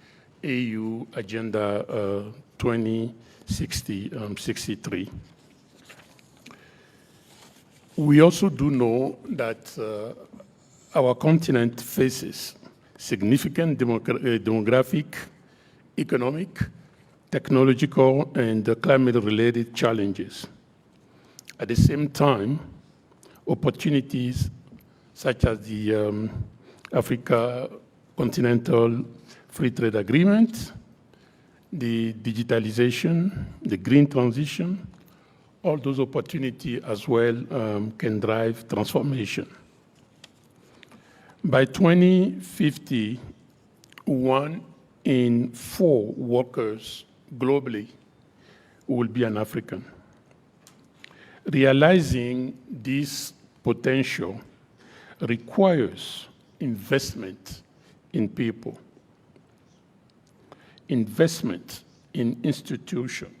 AU Agenda 2063. We also do know that our continent faces significant demographic, economic, technological, and climate-related challenges. At the same time, opportunities such as the Africa Continental Free Trade Agreement, the digitalization, the green transition, all those opportunities as well can drive transformation. By 2050, 1 in 4 workers globally will be an African. Realizing this potential requires investment in people, investment in institutions,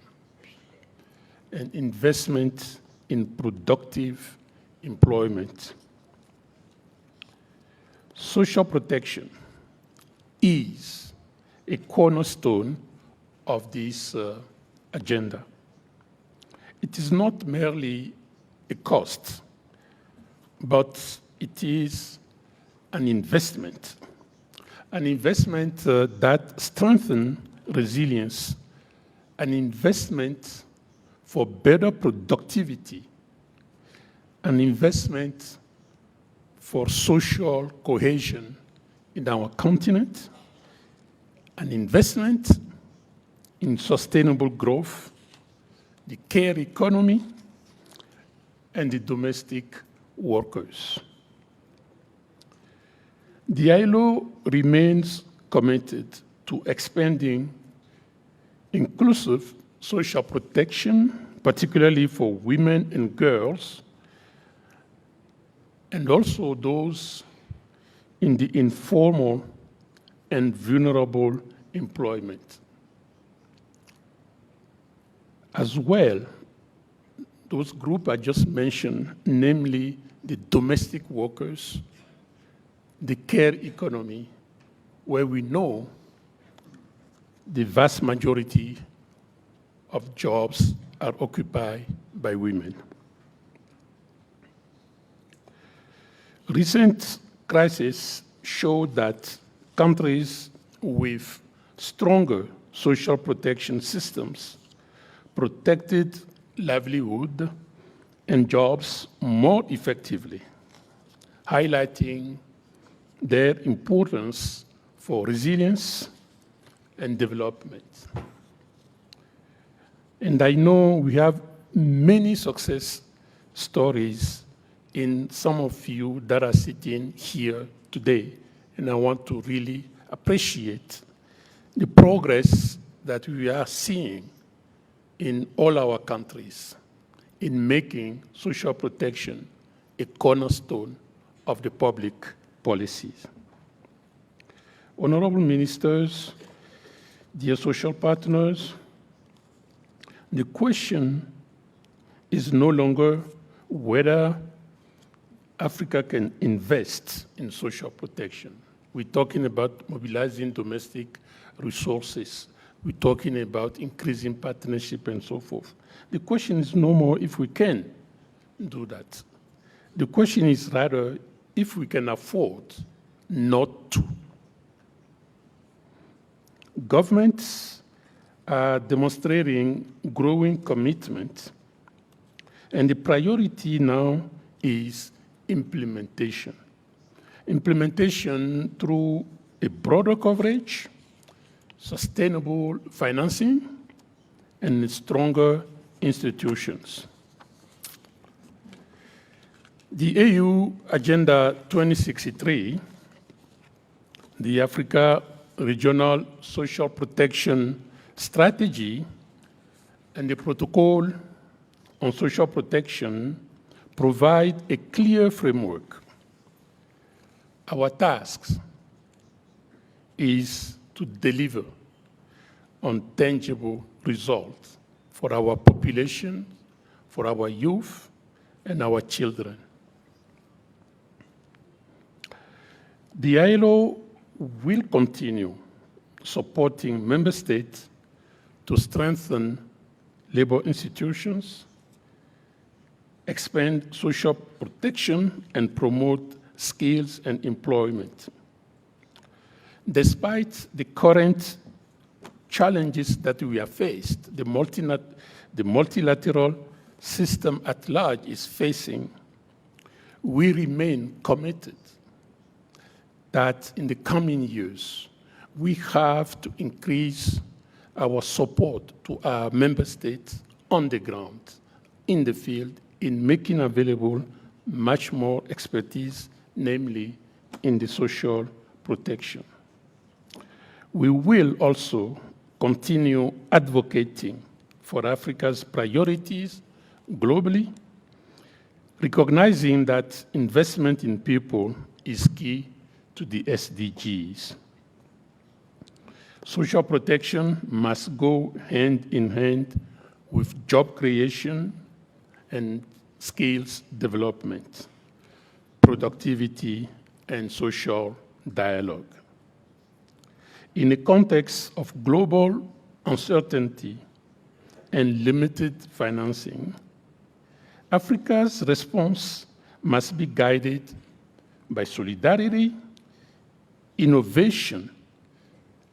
and investment in productive employment. Social protection is a cornerstone of this agenda. It is not merely a cost, but it is an investment that strengthens resilience, an investment for better productivity, an investment for social cohesion in our continent, an investment in sustainable growth, the care economy, and the domestic workers. The ILO remains committed to expanding inclusive social protection, particularly for women and girls, and also those in the informal and vulnerable employment. As well, those groups I just mentioned, namely the domestic workers, the care economy, where we know the vast majority of jobs are occupied by women. Recent crises show that countries with stronger social protection systems protected livelihood and jobs more effectively, highlighting their importance for resilience and development. And I know we have many success stories in some of you that are sitting here today, and I want to really appreciate the progress that we are seeing in all our countries in making social protection a cornerstone of the public policies. Honorable ministers, dear social partners, the question is no longer whether Africa can invest in social protection. We're talking about mobilizing domestic resources. We're talking about increasing partnership and so forth. The question is no more if we can do that. The question is rather if we can afford not to. Governments are demonstrating growing commitment, and the priority now is implementation. Implementation through a broader coverage, sustainable financing, and stronger institutions. The AU Agenda 2063, the Africa Regional Social Protection Strategy, and the Protocol on Social Protection provide a clear framework. Our task is to deliver on tangible results for our population, for our youth, and our children. The ILO will continue supporting member states to strengthen labor institutions, expand social protection, and promote skills and employment. Despite the current challenges that we are faced, the multilateral system at large is facing, we remain committed that in the coming years, we have to increase our support to our member states on the ground, in the field, in making available much more expertise, namely in the social protection. We will also continue advocating for Africa's priorities globally, recognizing that investment in people is key to the SDGs. Social protection must go hand in hand with job creation and skills development, productivity, and social dialogue. In a context of global uncertainty and limited financing, Africa's response must be guided by solidarity, innovation,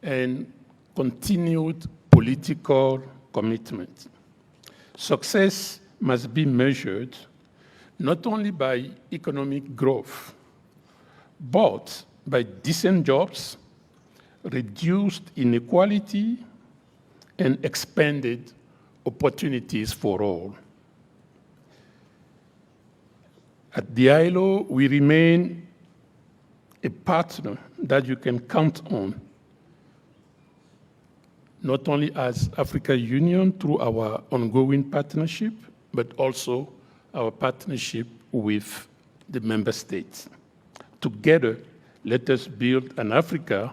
and continued political commitment. Success must be measured not only by economic growth, but by decent jobs, reduced inequality, and expanded opportunities for all. At the ILO, we remain a partner that you can count on, not only as African Union through our ongoing partnership, but also our partnership with the member states. Together, let us build an Africa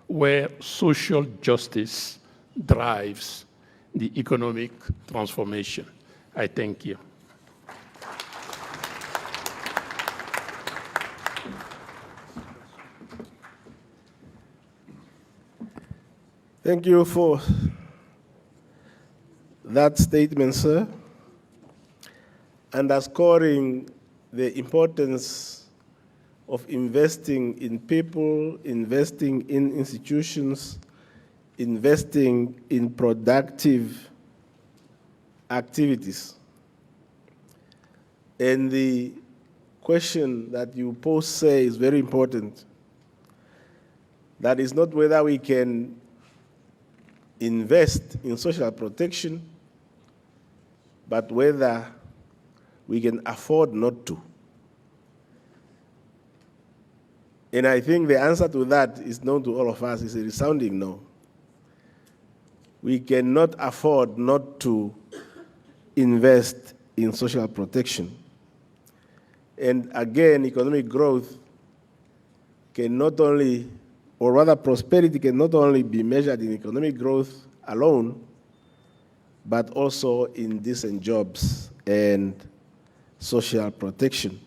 where social justice drives the economic transformation. I thank you. Thank you for that statement, sir, underscoring the importance of investing in people, investing in institutions, investing in productive activities. And the question that you pose, say, is very important. That is not whether we can invest in social protection, but whether we can afford not to. And I think the answer to that is known to all of us, is a resounding no. We cannot afford not to invest in social protection. And again, economic growth can not only, or rather prosperity can not only be measured in economic growth alone, but also in decent jobs and social protection.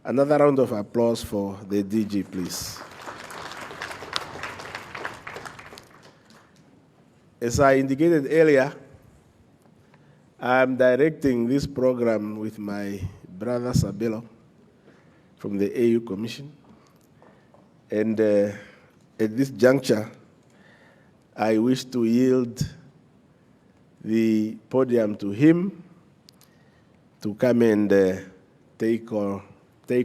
Another round of applause for the DG, please. As I indicated earlier, I'm directing this program with my brother Sabelo from the AU Commission. And at this juncture, I wish to yield the podium to him to come and take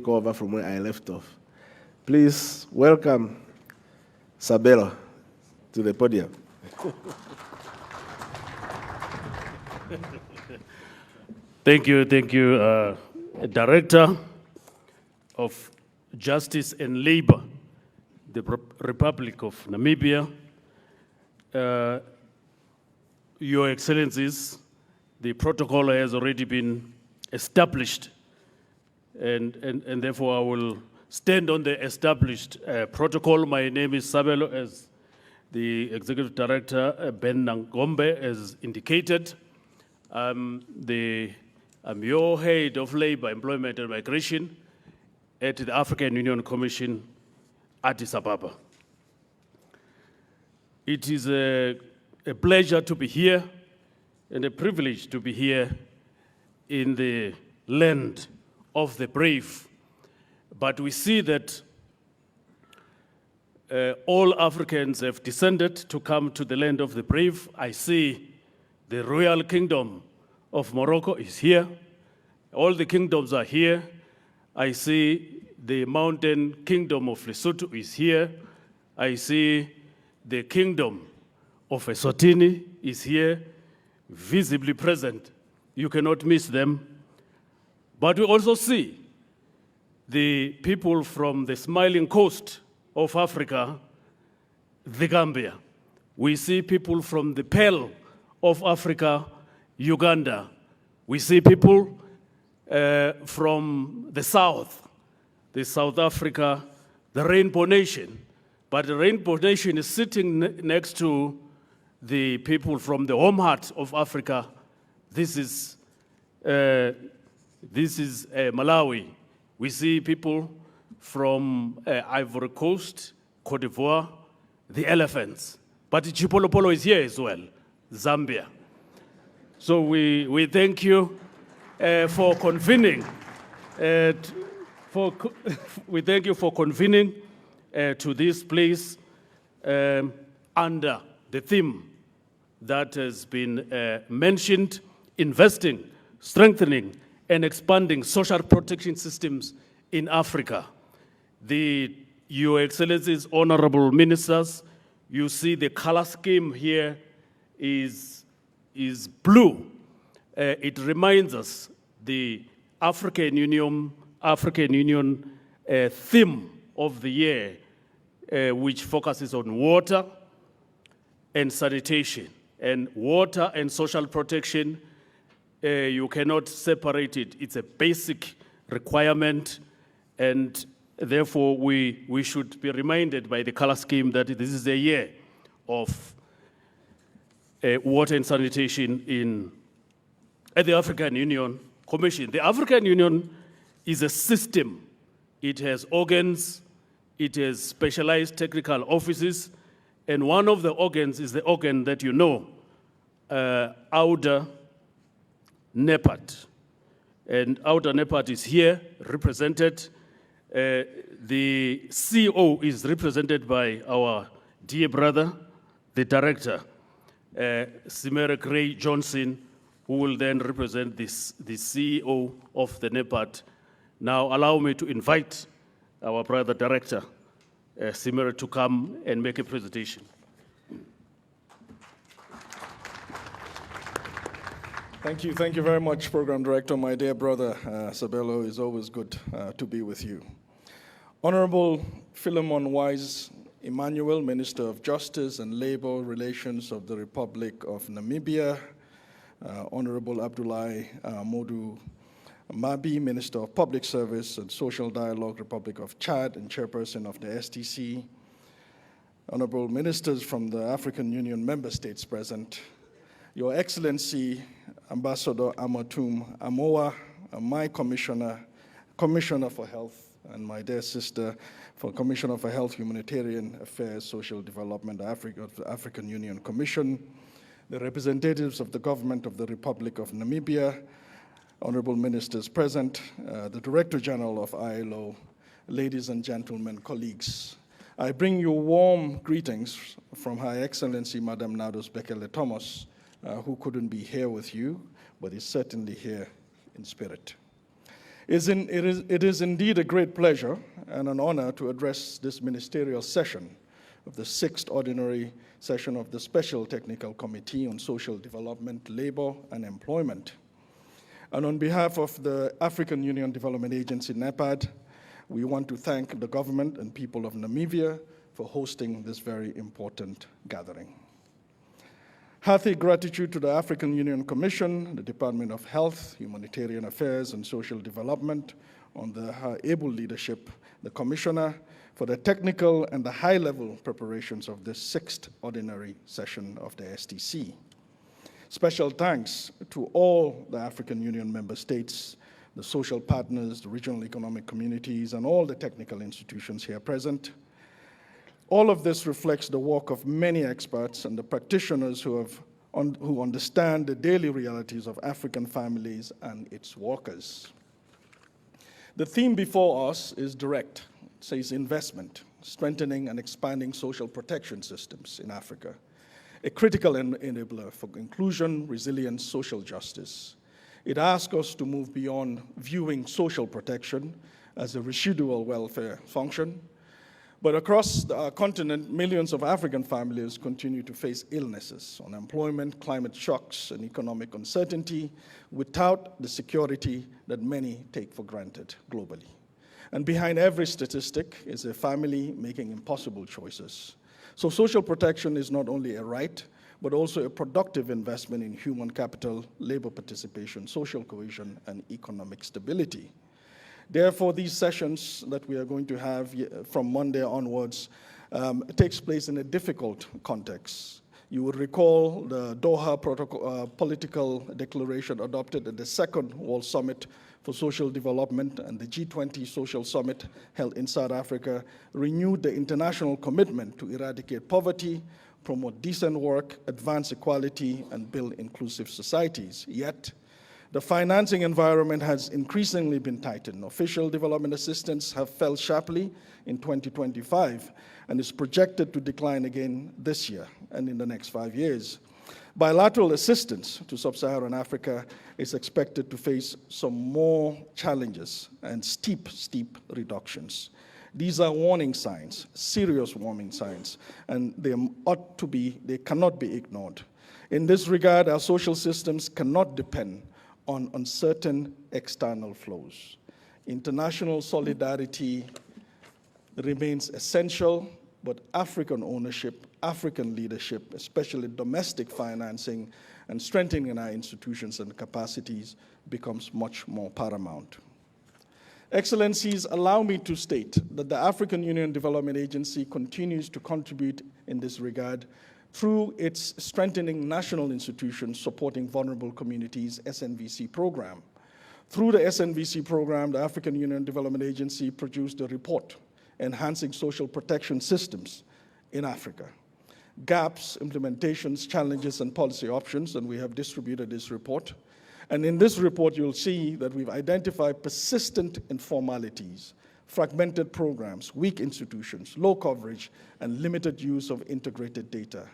over from where I left off. Please welcome Sabelo to the podium. Thank you, Director of Justice and Labor, the Republic of Namibia. Your Excellencies, the protocol has already been established, and therefore I will stand on the established protocol. My name is Sabelo, as the Executive Director, Ben Nangombe, has indicated. I'm your head of Labor, Employment and Migration at the African Union Commission, Addis Ababa. It is a pleasure to be here and a privilege to be here in the land of the brave. But we see that all Africans have descended to come to the land of the brave. I see the royal kingdom of Morocco is here. All the kingdoms are here. I see the mountain kingdom of Lesotho is here. I see the kingdom of Eswatini is here, visibly present. You cannot miss them. But we also see the people from the smiling coast of Africa, the Gambia. We see people from the Pearl of Africa, Uganda. We see people from the south, the South Africa, the Rainbow Nation. But the Rainbow Nation is sitting next to the people from the home heart of Africa. This is Malawi. We see people from Ivory Coast, Cote d'Ivoire, the elephants. But Chipolopolo is here as well, Zambia. So we thank you for convening. We thank you for convening to this place under the theme that has been mentioned: investing, strengthening, and expanding social protection systems in Africa. Your Excellencies, honorable ministers, you see the color scheme here is blue. It reminds us the African Union theme of the year, which focuses on water and sanitation. And water and social protection, you cannot separate it. It's a basic requirement, and therefore we should be reminded by the color scheme that this is a year of water and sanitation at the African Union Commission. The African Union is a system. It has organs, it has specialized technical offices, and one of the organs is the organ that you know, Outer NEPAD. And Outer NEPAD is here represented. The CEO is represented by our dear brother, the director, Simera Gray Johnson, who will then represent the CEO of the NEPAD. Now allow me to invite our brother director, Simera, to come and make a presentation. Thank you very much, Program Director. My dear brother, Sabelo, it's always good to be with you. Honorable Philemon Wise Emmanuel, Minister of Justice and Labor Relations of the Republic of Namibia, Honorable Abdullahi Modu Mabi, Minister of Public Service and Social Dialogue, Republic of Chad, and Chairperson of the STC, Honorable Ministers from the African Union member states present, Your Excellency, Ambassador Amatum Amoa, my Commissioner for Health, and my dear sister, Commissioner for Health, Humanitarian Affairs, Social Development, of the African Union Commission, the representatives of the government of the Republic of Namibia, honorable ministers present, the Director General of ILO, ladies and gentlemen, colleagues. I bring you warm greetings from Her Excellency Madam Nados Bekele Thomas, who couldn't be here with you, but is certainly here in spirit. It is indeed a great pleasure and an honor to address this ministerial session of the 6th Ordinary Session of the Special Technical Committee on Social Development, Labor, and Employment. And on behalf of the African Union Development Agency, NEPAD, we want to thank the government and people of Namibia for hosting this very important gathering. Hearty gratitude to the African Union Commission, the Department of Health, Humanitarian Affairs, and Social Development, on her able leadership, the Commissioner, for the technical and the high-level preparations of this 6th Ordinary Session of the STC. Special thanks to all the African Union member states, the social partners, the regional economic communities, and all the technical institutions here present. All of this reflects the work of many experts and the practitioners who understand the daily realities of African families and its workers. The theme before us is direct. It says investment, strengthening and expanding social protection systems in Africa, a critical enabler for inclusion, resilience, social justice. It asks us to move beyond viewing social protection as a residual welfare function. But across our continent, millions of African families continue to face illnesses, unemployment, climate shocks, and economic uncertainty without the security that many take for granted globally. And behind every statistic is a family making impossible choices. So social protection is not only a right, but also a productive investment in human capital, labor participation, social cohesion, and economic stability. Therefore, these sessions that we are going to have from Monday onwards takes place in a difficult context. You will recall the Doha political declaration adopted at the Second World Summit for Social Development and the G20 Social Summit held in South Africa renewed the international commitment to eradicate poverty, promote decent work, advance equality, and build inclusive societies. Yet, the financing environment has increasingly been tightened. Official development assistance have fell sharply in 2025 and is projected to decline again this year and in the next 5 years. Bilateral assistance to sub-Saharan Africa is expected to face some more challenges and steep reductions. These are warning signs, serious warning signs, and they cannot be ignored. In this regard, our social systems cannot depend on uncertain external flows. International solidarity remains essential, but African ownership, African leadership, especially domestic financing and strengthening our institutions and capacities becomes much more paramount. Excellencies, allow me to state that the African Union Development Agency continues to contribute in this regard through its strengthening national institutions supporting vulnerable communities SNVC program. Through the SNVC program, the African Union Development Agency produced a report enhancing social protection systems in Africa. Gaps, implementations, challenges, and policy options, and we have distributed this report. And in this report, you'll see that we've identified persistent informalities, fragmented programs, weak institutions, low coverage, and limited use of integrated data.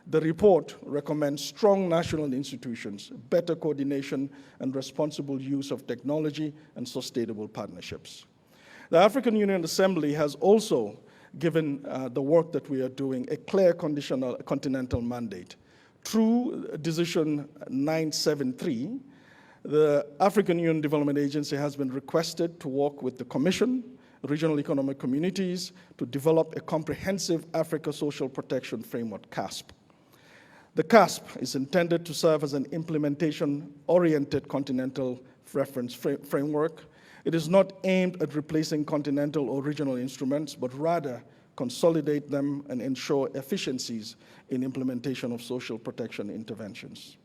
The report recommends strong national institutions, better coordination, and responsible use of technology and sustainable partnerships. The African Union Assembly has also given the work that we are doing a clear continental mandate. Through Decision 973, the African Union Development Agency has been requested to work with the Commission, regional economic communities, to develop a comprehensive Africa Social Protection Framework, CASP. The CASP is intended to serve as an implementation-oriented continental reference framework. It is not aimed at replacing continental or regional instruments, but rather consolidate them and ensure efficiencies in implementation of social protection interventions.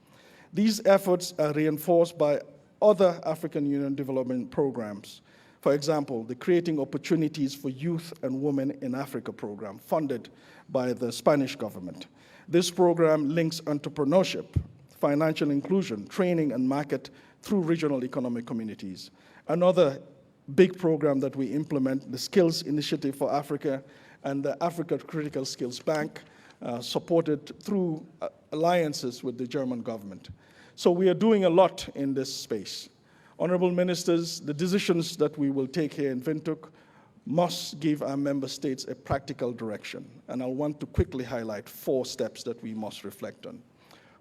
These efforts are reinforced by other African Union development programs. For example, the Creating Opportunities for Youth and Women in Africa program, funded by the Spanish government. This program links entrepreneurship, financial inclusion, training, and market through regional economic communities. Another big program that we implement, the Skills Initiative for Africa and the Africa Critical Skills Bank, supported through alliances with the German government. So we are doing a lot in this space. Honorable ministers, the decisions that we will take here in Windhoek must give our member states a practical direction. And I want to quickly highlight 4 steps that we must reflect on.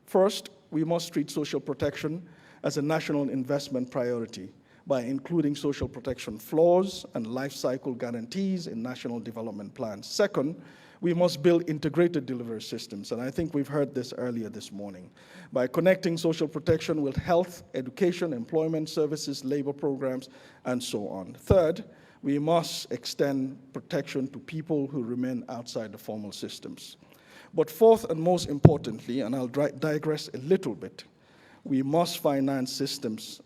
First, we must treat social protection as a national investment priority by including social protection floors and life cycle guarantees in national development plans. Second, we must build integrated delivery systems, and I think we've heard this earlier this morning, by connecting social protection with health, education, employment services, labor programs, and so on. Third, we must extend protection to people who remain outside the formal systems. But fourth and most importantly, and I'll digress a little bit, we must finance systems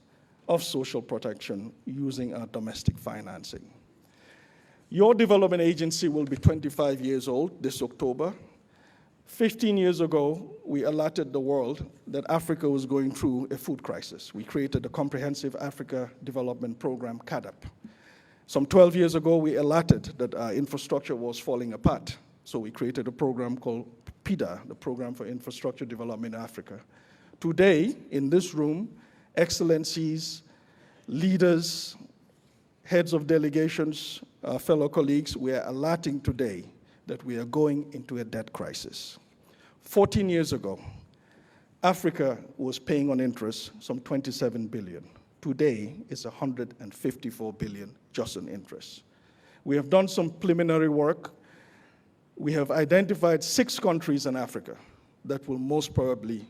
of social protection using our domestic financing. Your development agency will be 25 years old this October. 15 years ago, we alerted the world that Africa was going through a food crisis. We created a comprehensive Africa development program, CADAP. Some 12 years ago, we alerted that our infrastructure was falling apart. So we created a program called PIDA, the Program for Infrastructure Development in Africa. Today, in this room, excellencies, leaders, heads of delegations, fellow colleagues, we are alerting today that we are going into a debt crisis. 14 years ago, Africa was paying on interest some 27 billion. Today, it's 154 billion just on interest. We have done some preliminary work. We have identified 6 countries in Africa that will most probably,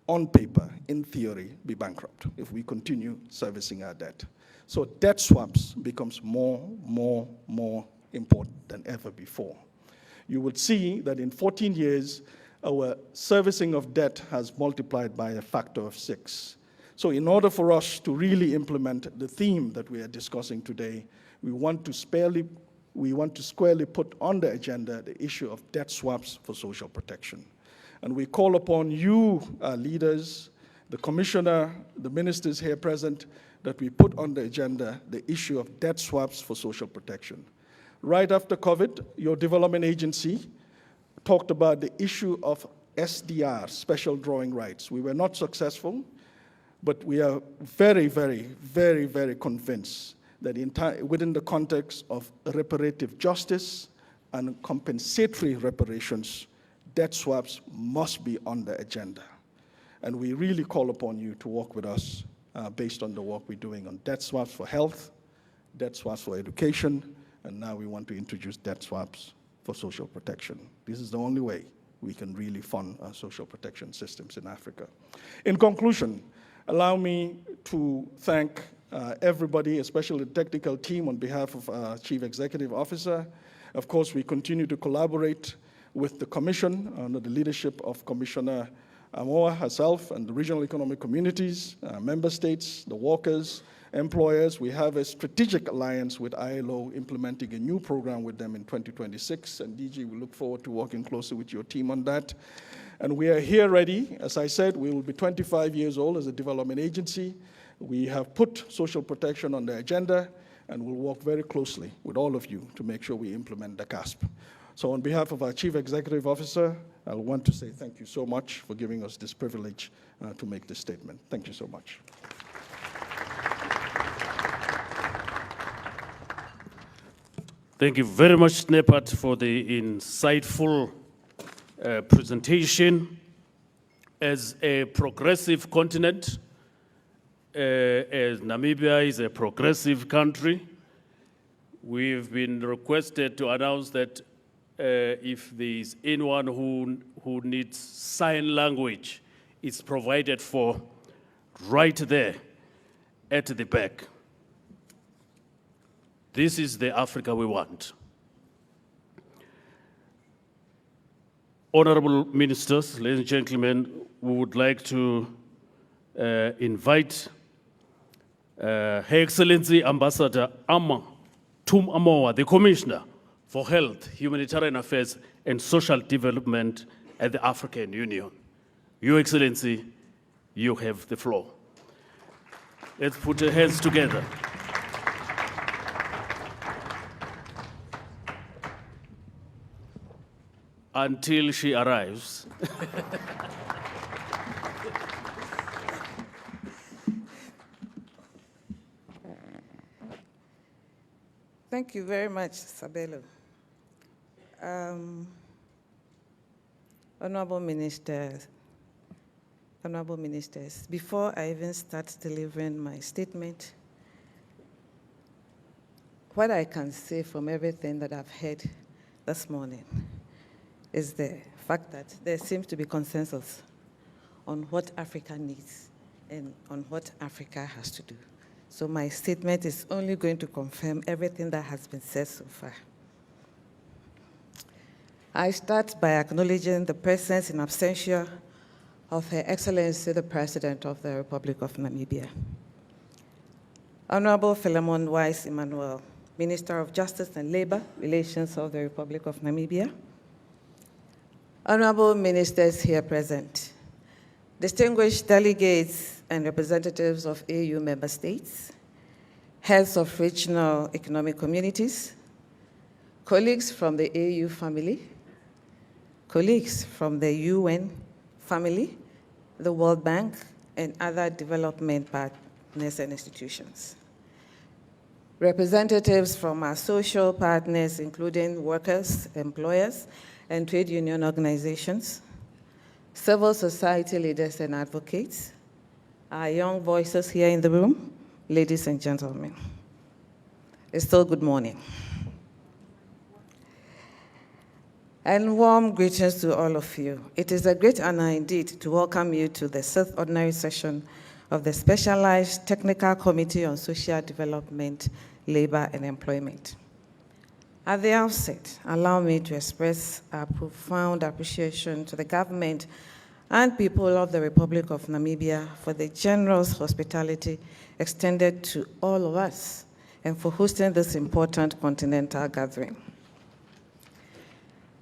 on paper, in theory, be bankrupt if we continue servicing our debt. So debt swaps becomes more important than ever before. You would see that in 14 years, our servicing of debt has multiplied by a factor of 6. So in order for us to really implement the theme that we are discussing today, we want to squarely put on the agenda the issue of debt swaps for social protection. And we call upon you, leaders, the commissioner, the ministers here present, that we put on the agenda the issue of debt swaps for social protection. Right after COVID, your development agency talked about the issue of SDR, special drawing rights. We were not successful, but we are very convinced that within the context of reparative justice and compensatory reparations, debt swaps must be on the agenda. And we really call upon you to work with us based on the work we're doing on debt swaps for health, debt swaps for education, and now we want to introduce debt swaps for social protection. This is the only way we can really fund our social protection systems in Africa. In conclusion, allow me to thank everybody, especially the technical team on behalf of our Chief Executive Officer. Of course, we continue to collaborate with the Commission under the leadership of Commissioner Amoa herself and the regional economic communities, member states, the workers, employers. We have a strategic alliance with ILO implementing a new program with them in 2026. And DG, we look forward to working closely with your team on that. And we are here ready. As I said, we will be 25 years old as a development agency. We have put social protection on the agenda, and we'll work very closely with all of you to make sure we implement the CASP. So on behalf of our Chief Executive Officer, I want to say thank you so much for giving us this privilege to make this statement. Thank you so much. Thank you very much, Nepat, for the insightful presentation. As a progressive continent, as Namibia is a progressive country, we've been requested to announce that if there's anyone who needs sign language, it's provided for right there at the back. This is the Africa we want. Honorable ministers, ladies and gentlemen, we would like to invite Her Excellency Ambassador Tum Amoa, the Commissioner for Health, Humanitarian Affairs and Social Development at the African Union. Your Excellency, you have the floor. Let's put our hands together. Until she arrives. Thank you very much, Sabelo. Honorable Ministers, before I even start delivering my statement, what I can say from everything that I've heard this morning is the fact that there seems to be consensus on what Africa needs and on what Africa has to do. So my statement is only going to confirm everything that has been said so far. I start by acknowledging the presence in absentia of Her Excellency, the President of the Republic of Namibia. Honorable Philemon Wise Emmanuel, Minister of Justice and Labor Relations of the Republic of Namibia, honorable ministers here present, distinguished delegates and representatives of AU member states, heads of regional economic communities, colleagues from the AU family, colleagues from the UN family, the World Bank, and other development partners and institutions. Representatives from our social partners, including workers, employers, and trade union organizations, civil society leaders and advocates, our young voices here in the room, ladies and gentlemen. It's still good morning. And warm greetings to all of you. It is a great honor indeed to welcome you to the 6th ordinary session of the Specialized Technical Committee on Social Development, Labor and Employment. At the outset, allow me to express our profound appreciation to the government and people of the Republic of Namibia for the generous hospitality extended to all of us and for hosting this important continental gathering.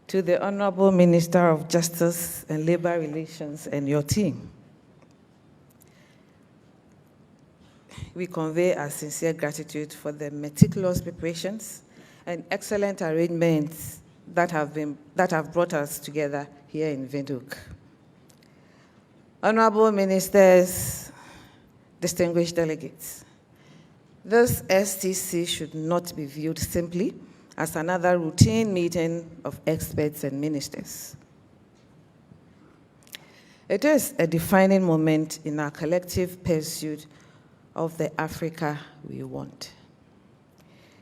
To the Honorable Minister of Justice and Labor Relations and your team, we convey our sincere gratitude for the meticulous preparations and excellent arrangements that have brought us together here in Windhoek. Honorable ministers, distinguished delegates, this STC should not be viewed simply as another routine meeting of experts and ministers. It is a defining moment in our collective pursuit of the Africa we want.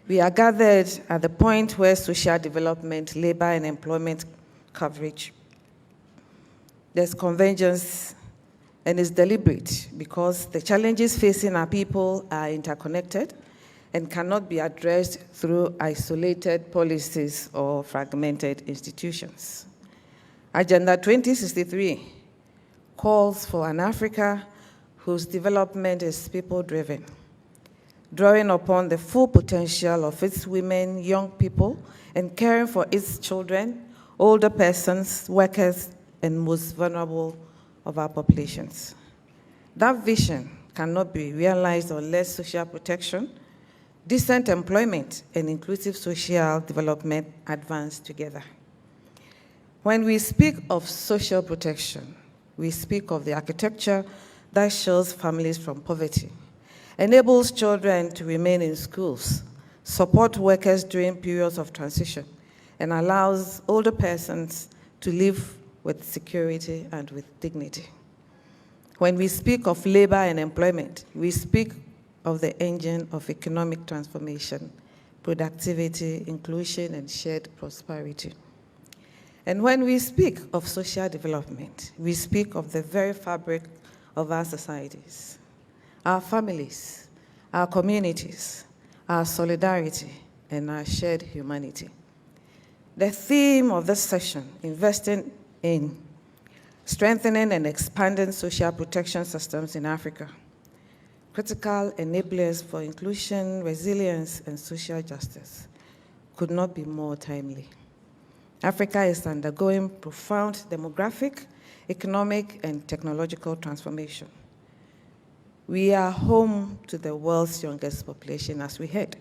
We are gathered at the point where social development, labor, and employment coverage, there's convergence and is deliberate because the challenges facing our people are interconnected and cannot be addressed through isolated policies or fragmented institutions. Agenda 2063 calls for an Africa whose development is people-driven, drawing upon the full potential of its women, young people, and caring for its children, older persons, workers, and most vulnerable of our populations. That vision cannot be realized unless social protection, decent employment, and inclusive social development advance together. When we speak of social protection, we speak of the architecture that shields families from poverty, enables children to remain in schools, support workers during periods of transition, and allows older persons to live with security and with dignity. When we speak of labor and employment, we speak of the engine of economic transformation, productivity, inclusion, and shared prosperity. And when we speak of social development, we speak of the very fabric of our societies, our families, our communities, our solidarity, and our shared humanity. The theme of this session, investing in strengthening and expanding social protection systems in Africa, critical enablers for inclusion, resilience, and social justice, could not be more timely. Africa is undergoing profound demographic, economic, and technological transformation. We are home to the world's youngest population as we head.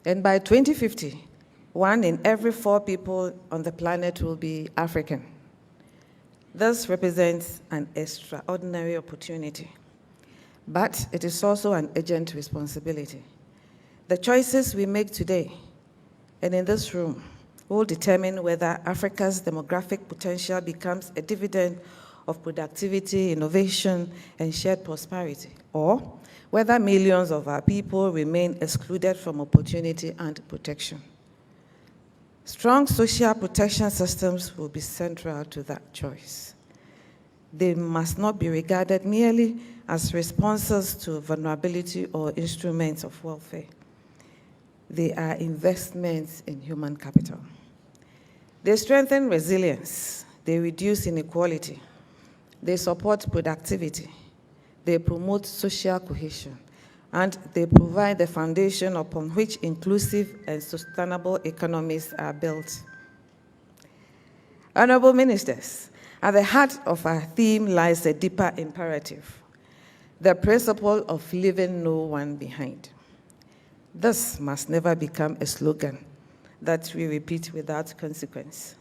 And by 2050, 1 in every 4 people on the planet will be African. This represents an extraordinary opportunity, but it is also an urgent responsibility. The choices we make today and in this room will determine whether Africa's demographic potential becomes a dividend of productivity, innovation, and shared prosperity, or whether millions of our people remain excluded from opportunity and protection. Strong social protection systems will be central to that choice. They must not be regarded merely as responses to vulnerability or instruments of welfare. They are investments in human capital. They strengthen resilience. They reduce inequality. They support productivity. They promote social cohesion and they provide the foundation upon which inclusive and sustainable economies are built. Honorable Ministers, at the heart of our theme lies a deeper imperative, the principle of leaving no one behind. This must never become a slogan that we repeat without consequence.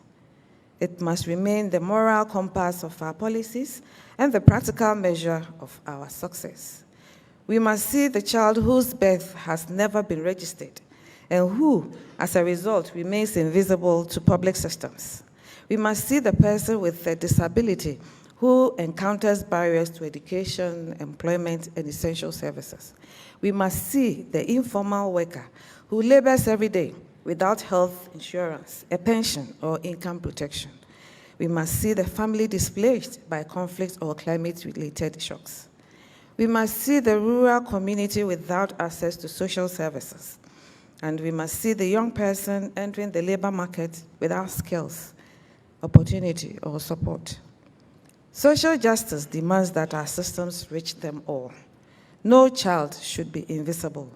It must remain the moral compass of our policies and the practical measure of our success. We must see the child whose birth has never been registered and who, as a result, remains invisible to public systems. We must see the person with a disability who encounters barriers to education, employment, and essential services. We must see the informal worker who labors every day without health insurance, a pension, or income protection. We must see the family displaced by conflict or climate-related shocks. We must see the rural community without access to social services. And we must see the young person entering the labor market without skills, opportunity, or support. Social justice demands that our systems reach them all. No child should be invisible.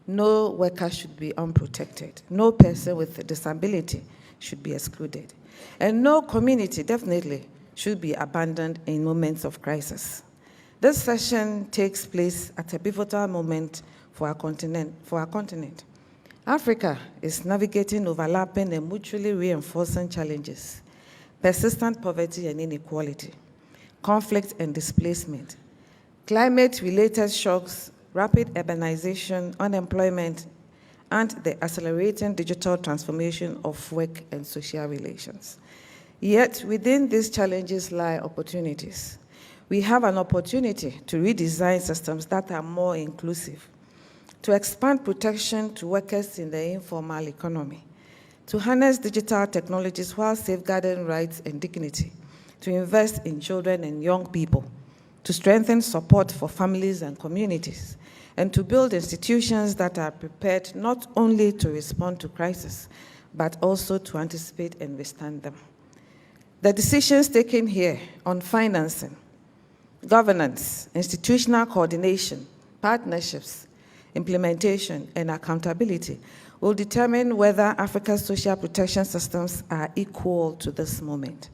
No worker should be unprotected. No person with a disability should be excluded. And no community, definitely, should be abandoned in moments of crisis. This session takes place at a pivotal moment for our continent. Africa is navigating overlapping and mutually reinforcing challenges: persistent poverty and inequality, conflict and displacement, climate-related shocks, rapid urbanization, unemployment, and the accelerating digital transformation of work and social relations. Yet, within these challenges lie opportunities. We have an opportunity to redesign systems that are more inclusive, to expand protection to workers in the informal economy, to harness digital technologies while safeguarding rights and dignity, to invest in children and young people, to strengthen support for families and communities, and to build institutions that are prepared not only to respond to crisis, but also to anticipate and withstand them. The decisions taken here on financing, governance, institutional coordination, partnerships, implementation, and accountability will determine whether Africa's social protection systems are equal to this moment.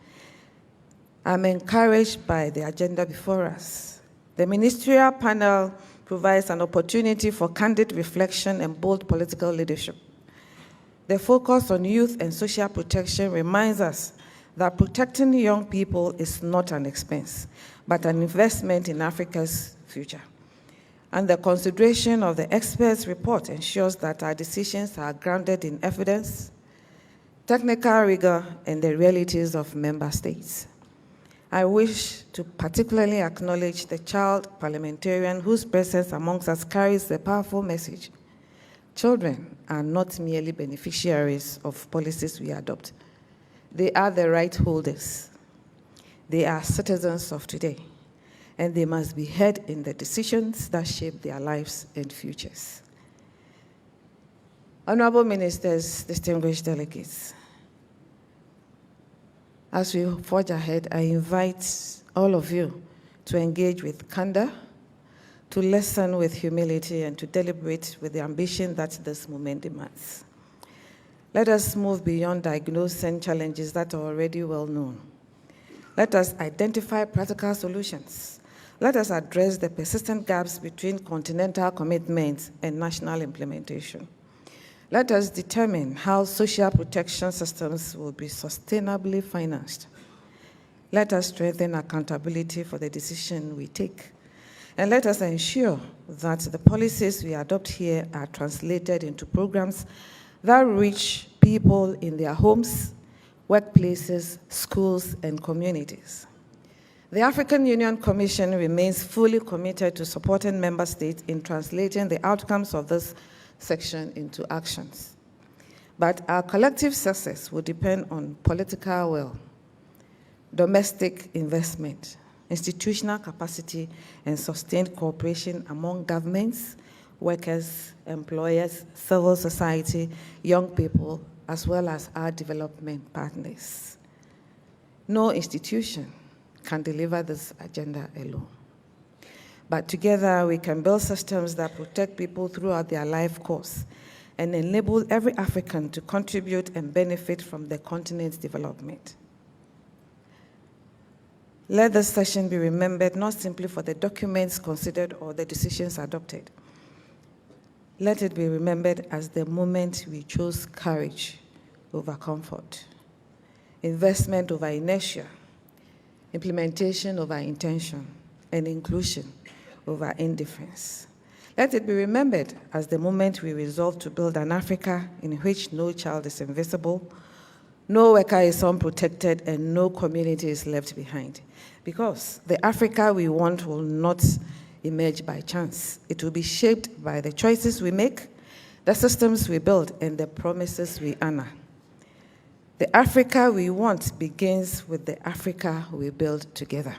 I'm encouraged by the agenda before us. The ministerial panel provides an opportunity for candid reflection and bold political leadership. The focus on youth and social protection reminds us that protecting young people is not an expense, but an investment in Africa's future. And the consideration of the experts' report ensures that our decisions are grounded in evidence, technical rigor, and the realities of member states. I wish to particularly acknowledge the child parliamentarian whose presence amongst us carries the powerful message: children are not merely beneficiaries of policies we adopt. They are the right holders. They are citizens of today, and they must be heard in the decisions that shape their lives and futures. Honorable Ministers, distinguished delegates, as we forge ahead, I invite all of you to engage with candor, to listen with humility, and to deliberate with the ambition that this moment demands. Let us move beyond diagnosing challenges that are already well known. Let us identify practical solutions. Let us address the persistent gaps between continental commitments and national implementation. Let us determine how social protection systems will be sustainably financed. Let us strengthen accountability for the decision we take. And let us ensure that the policies we adopt here are translated into programs that reach people in their homes, workplaces, schools, and communities. The African Union Commission remains fully committed to supporting member states in translating the outcomes of this section into actions. But our collective success will depend on political will, domestic investment, institutional capacity, and sustained cooperation among governments, workers, employers, civil society, young people, as well as our development partners. No institution can deliver this agenda alone. But together we can build systems that protect people throughout their life course and enable every African to contribute and benefit from the continent's development. Let this session be remembered not simply for the documents considered or the decisions adopted. Let it be remembered as the moment we chose courage over comfort, investment over inertia, implementation over intention, and inclusion over indifference. Let it be remembered as the moment we resolved to build an Africa in which no child is invisible, no worker is unprotected, and no community is left behind. Because the Africa we want will not emerge by chance. It will be shaped by the choices we make, the systems we build, and the promises we honor. The Africa we want begins with the Africa we build together.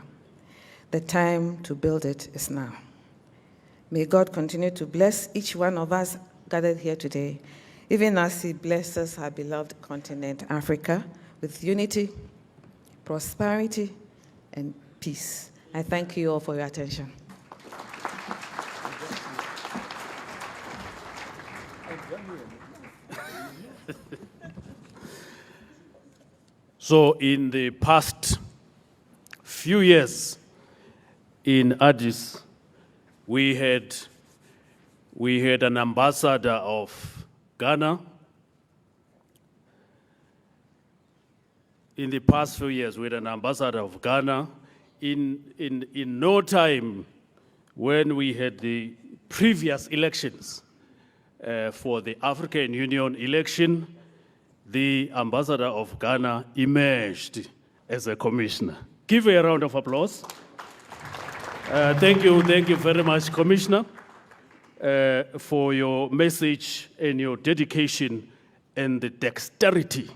The time to build it is now. May God continue to bless each one of us gathered here today, even as He blesses our beloved continent, Africa, with unity, prosperity, and peace. I thank you all for your attention. So in the past few years in Addis, we had an ambassador of Ghana. In the past few years, we had an ambassador of Ghana. In no time, when we had the previous elections for the African Union election, the ambassador of Ghana emerged as a commissioner. Give her a round of applause. Thank you very much, Commissioner, for your message and your dedication and the dexterity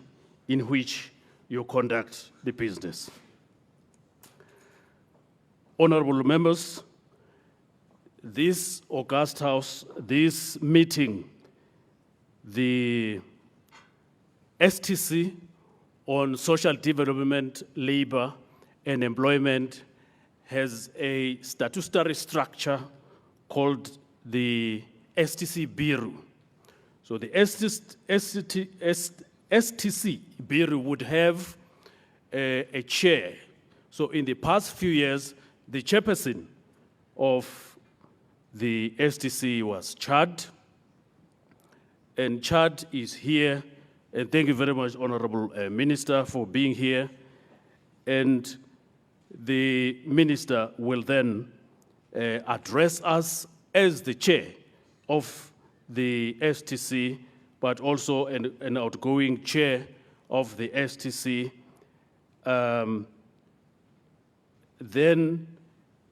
in which you conduct the business. Honorable members, this august house, this meeting, the STC on social development, labor, and employment has a statutory structure called the STC Bureau. So the STC Bureau would have a chair. So in the past few years, the chairperson of the STC was Chad, and Chad is here. And thank you very much, Honorable Minister, for being here. And the minister will then address us as the chair of the STC, but also an outgoing chair of the STC. Then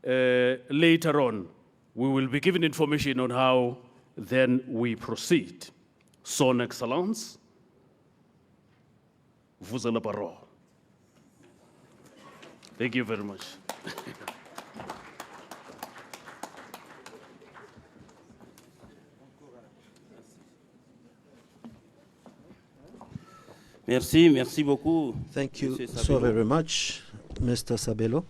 later on, we will be given information on how then we proceed. Son Excellence, vous avez la parole. Thank you very much. Merci beaucoup. Thank you so very much, Mr. Sabelo.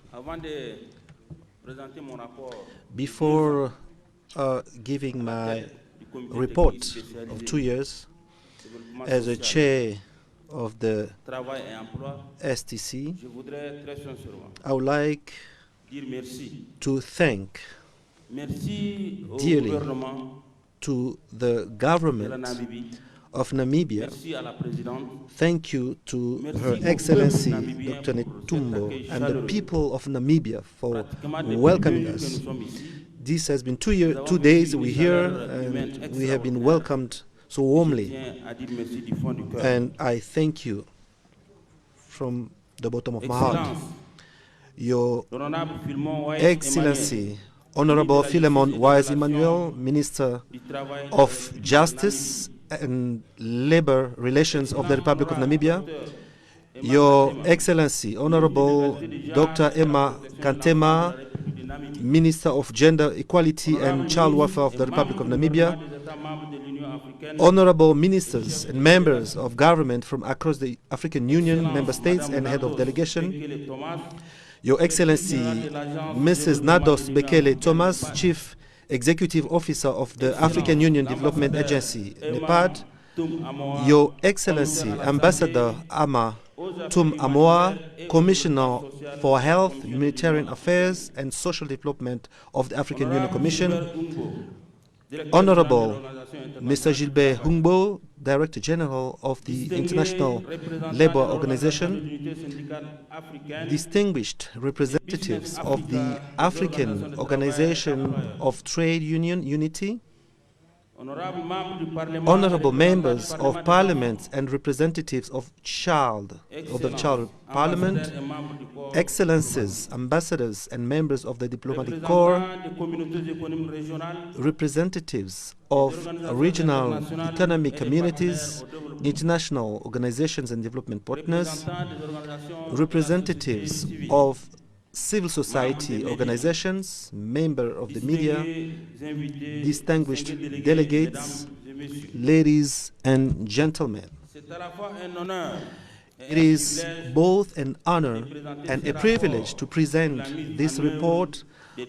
Before giving my report of 2 years as a chair of the STC, I would like to thank dearly to the government of Namibia. Thank you to Her Excellency Dr. Netumbo and the people of Namibia for welcoming us. This has been 2 days we're here, and we have been welcomed so warmly. And I thank you from the bottom of my heart. Your Excellency, Honorable Philemon Wise Emmanuel, Minister of Justice and Labor Relations of the Republic of Namibia, Your Excellency, Honorable Dr. Emma Kantema, Minister of Gender Equality and Child Welfare of the Republic of Namibia, honorable ministers and members of government from across the African Union, member states and head of delegation, Your Excellency, Mrs. Nados Bekele Thomas, Chief Executive Officer of the African Union Development Agency, NEPAD, Your Excellency, Ambassador Ama Tum Amoa, Commissioner for Health, Humanitarian Affairs and Social Development of the African Union Commission, Honorable Mr. Gilbert Humbo, Director General of the International Labour Organization, distinguished representatives of the African Organization of Trade Union Unity, honorable members of Parliament and representatives of the Child Parliament, excellencies, ambassadors and members of the diplomatic corps, representatives of regional economic communities, international organizations and development partners, representatives of civil society organizations, members of the media, distinguished delegates, ladies and gentlemen. It is both an honor and a privilege to present this report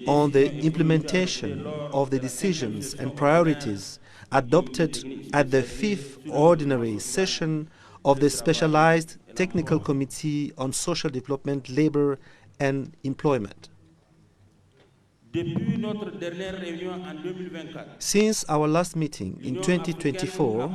on the implementation of the decisions and priorities adopted at the 5th Ordinary Session of the Specialized Technical Committee on Social Development, Labor and Employment. Since our last meeting in 2024,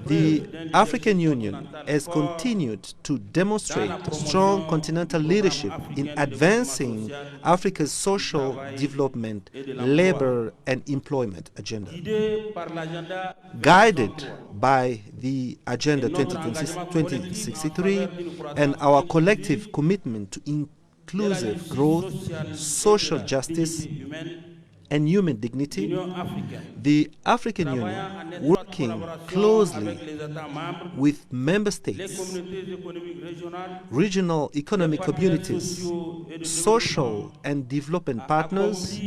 the African Union has continued to demonstrate strong continental leadership in advancing Africa's social development, labor and employment agenda. Guided by the Agenda 2063 and our collective commitment to inclusive growth, social justice, and human dignity, the African Union, working closely with member states, regional economic communities, social and development partners,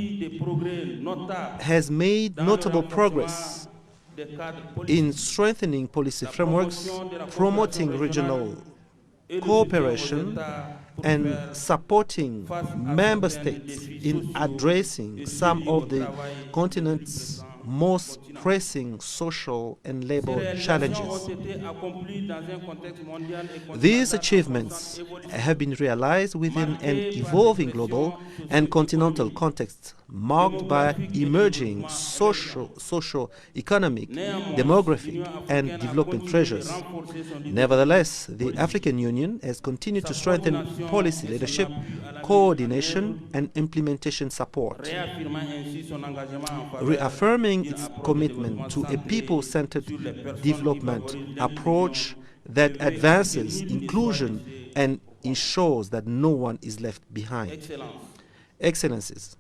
has made notable progress in strengthening policy frameworks, promoting regional cooperation, and supporting member states in addressing some of the continent's most pressing social and labor challenges. These achievements have been realized within an evolving global and continental context marked by emerging socio-economic, demographic, and development pressures. Nevertheless, the African Union has continued to strengthen policy leadership, coordination, and implementation support, reaffirming its commitment to a people-centered development approach that advances inclusion and ensures that no one is left behind. Excellencies,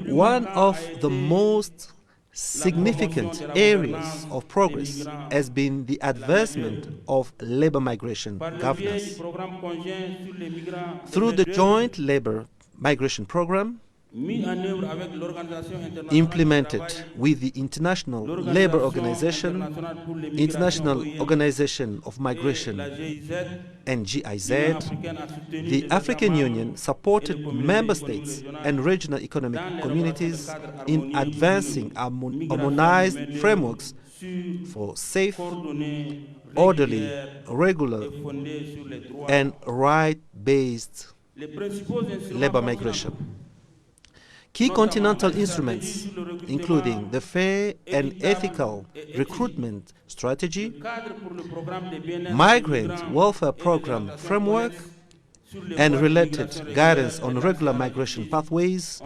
one of the most significant areas of progress has been the advancement of labor migration governance. Through the Joint Labor Migration Program, implemented with the International Labour Organization, International Organization of Migration, and GIZ, the African Union supported member states and regional economic communities in advancing harmonized frameworks for safe, orderly, regular, and right-based labor migration. Key continental instruments, including the fair and ethical recruitment strategy, migrant welfare program framework, and related guidance on regular migration pathways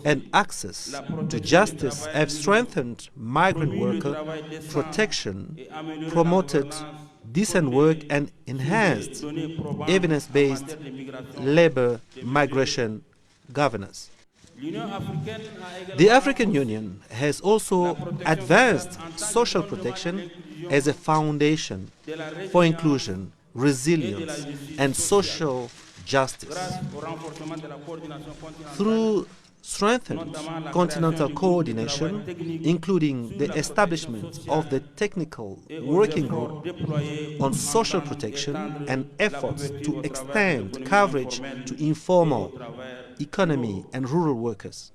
and access to justice have strengthened migrant worker protection, promoted decent work, and enhanced evidence-based labor migration governance. The African Union has also advanced social protection as a foundation for inclusion, resilience, and social justice. Through strengthened continental coordination, including the establishment of the Technical Working Group on Social Protection and efforts to extend coverage to informal economy and rural workers.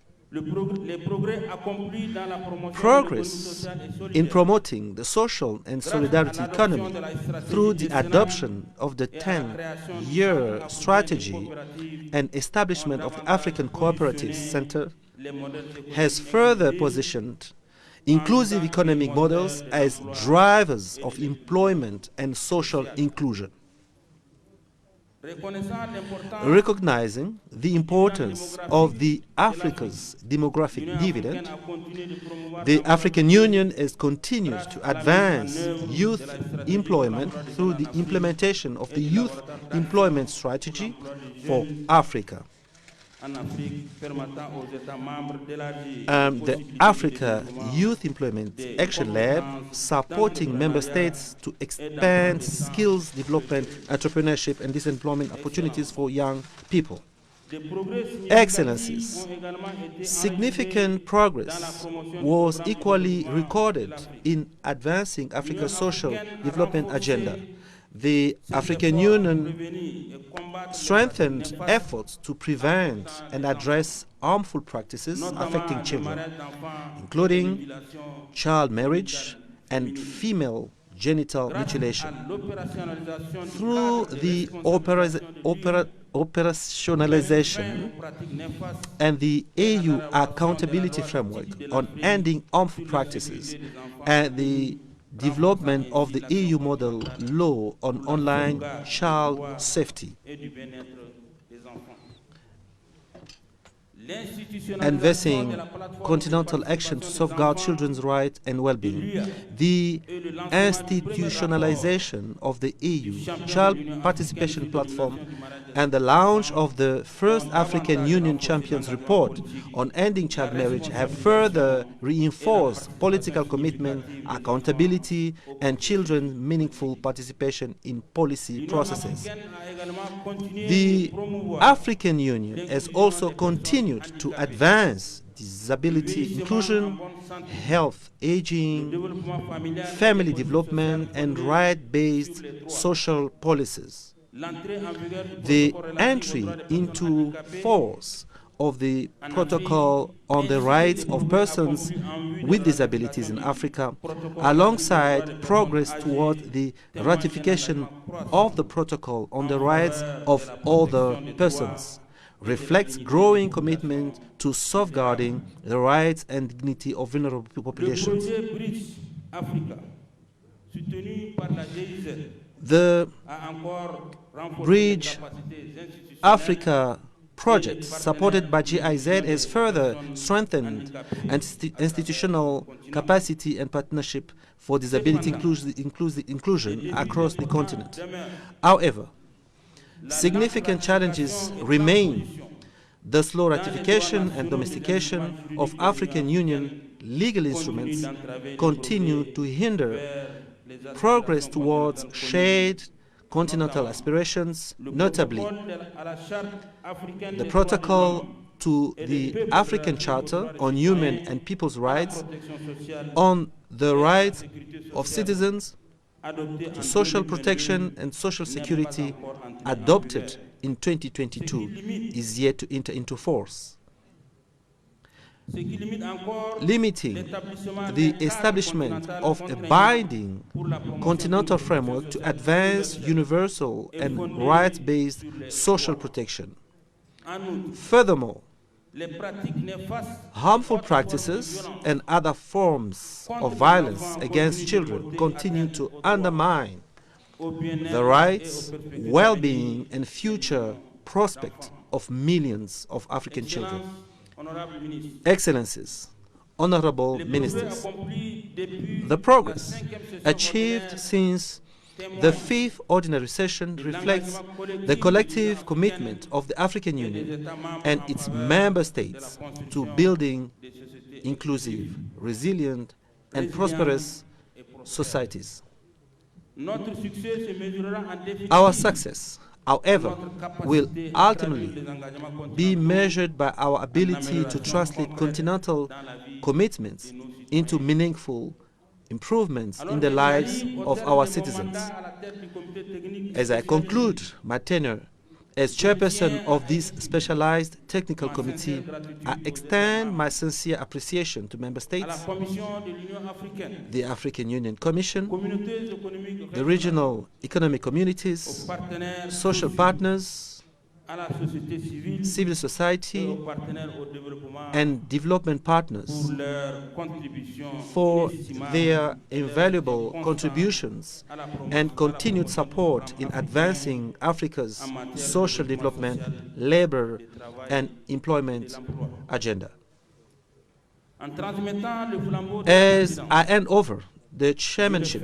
Progress in promoting the social and solidarity economy through the adoption of the 10-year strategy and establishment of the African Cooperative Center has further positioned inclusive economic models as drivers of employment and social inclusion. Recognizing the importance of the Africa's demographic dividend, the African Union has continued to advance youth employment through the implementation of the Youth Employment Strategy for Africa. The Africa Youth Employment Action Lab, supporting member states to expand skills development, entrepreneurship, and disemployment opportunities for young people. Excellencies, significant progress was equally recorded in advancing Africa's social development agenda. The African Union strengthened efforts to prevent and address harmful practices affecting children, including child marriage and female genital mutilation. Through the operationalization and the AU Accountability Framework on ending harmful practices and the development of the EU model law on online child safety, investing continental action to safeguard children's rights and well-being, the institutionalization of the EU Child Participation Platform, and the launch of the first African Union Champions Report on ending child marriage have further reinforced political commitment, accountability, and children's meaningful participation in policy processes. The African Union has also continued to advance disability inclusion, health, aging, family development, and right-based social policies. The entry into force of the Protocol on the Rights of Persons with Disabilities in Africa, alongside progress toward the ratification of the Protocol on the Rights of Other Persons, reflects growing commitment to safeguarding the rights and dignity of vulnerable populations. The Bridge Africa project, supported by GIZ, has further strengthened institutional capacity and partnership for disability inclusion across the continent. However, significant challenges remain. The slow ratification and domestication of African Union legal instruments continue to hinder progress towards shared continental aspirations, notably the Protocol to the African Charter on Human and People's Rights, on the rights of citizens to social protection and social security, adopted in 2022, is yet to enter into force, limiting the establishment of a binding continental framework to advance universal and rights-based social protection. Furthermore, harmful practices and other forms of violence against children continue to undermine the rights, well-being, and future prospects of millions of African children. Excellencies, honorable ministers, the progress achieved since the fifth ordinary session reflects the collective commitment of the African Union and its member states to building inclusive, resilient, and prosperous societies. Our success however, will ultimately be measured by our ability to translate continental commitments into meaningful improvements in the lives of our citizens. As I conclude my tenure as chairperson of this specialized technical committee, I extend my sincere appreciation to member states, the African Union Commission, the regional economic communities, social partners, civil society, and development partners for their invaluable contributions and continued support in advancing Africa's social development, labor, and employment agenda. As I hand over the chairmanship,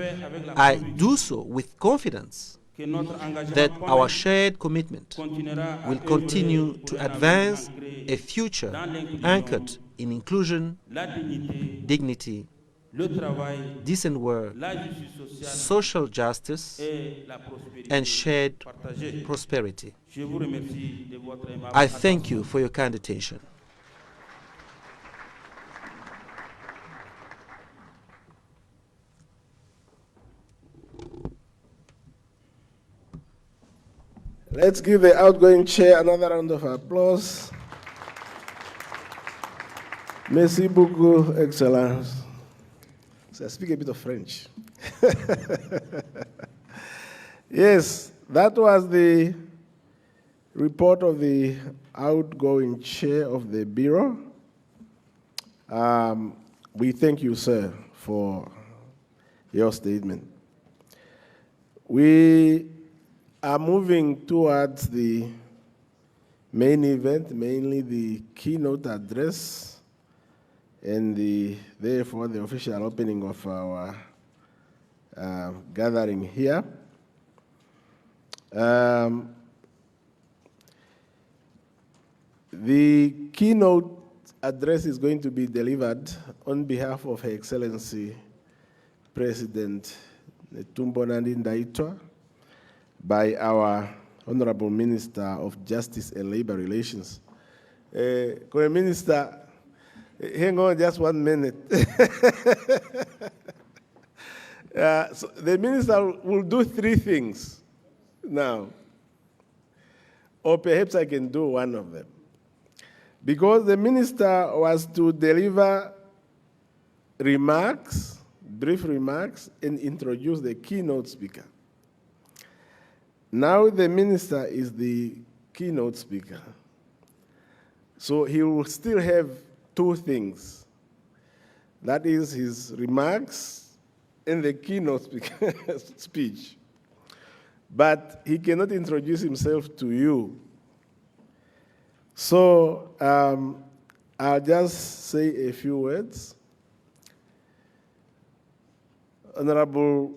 I do so with confidence that our shared commitment will continue to advance a future anchored in inclusion, dignity, decent work, social justice, and shared prosperity. I thank you for your kind attention. Let's give the outgoing chair another round of applause. Merci beaucoup, Excellence. So I speak a bit of French. Yes, that was the report of the outgoing chair of the Bureau. We thank you, sir, for your statement. We are moving towards the main event, mainly the keynote address and therefore the official opening of our gathering here. The keynote address is going to be delivered on behalf of Her Excellency President Netumbo Nandi Ndaitwah by our Honorable Minister of Justice and Labor Relations. Minister, hang on just 1 minute. So the minister will do 3 things now, or perhaps I can do one of them. Because the minister was to deliver remarks, brief remarks, and introduce the keynote speaker. Now the minister is the keynote speaker. So he will still have 2 things. That is his remarks and the keynote speaker speech. But he cannot introduce himself to you. So I'll just say a few words. Honorable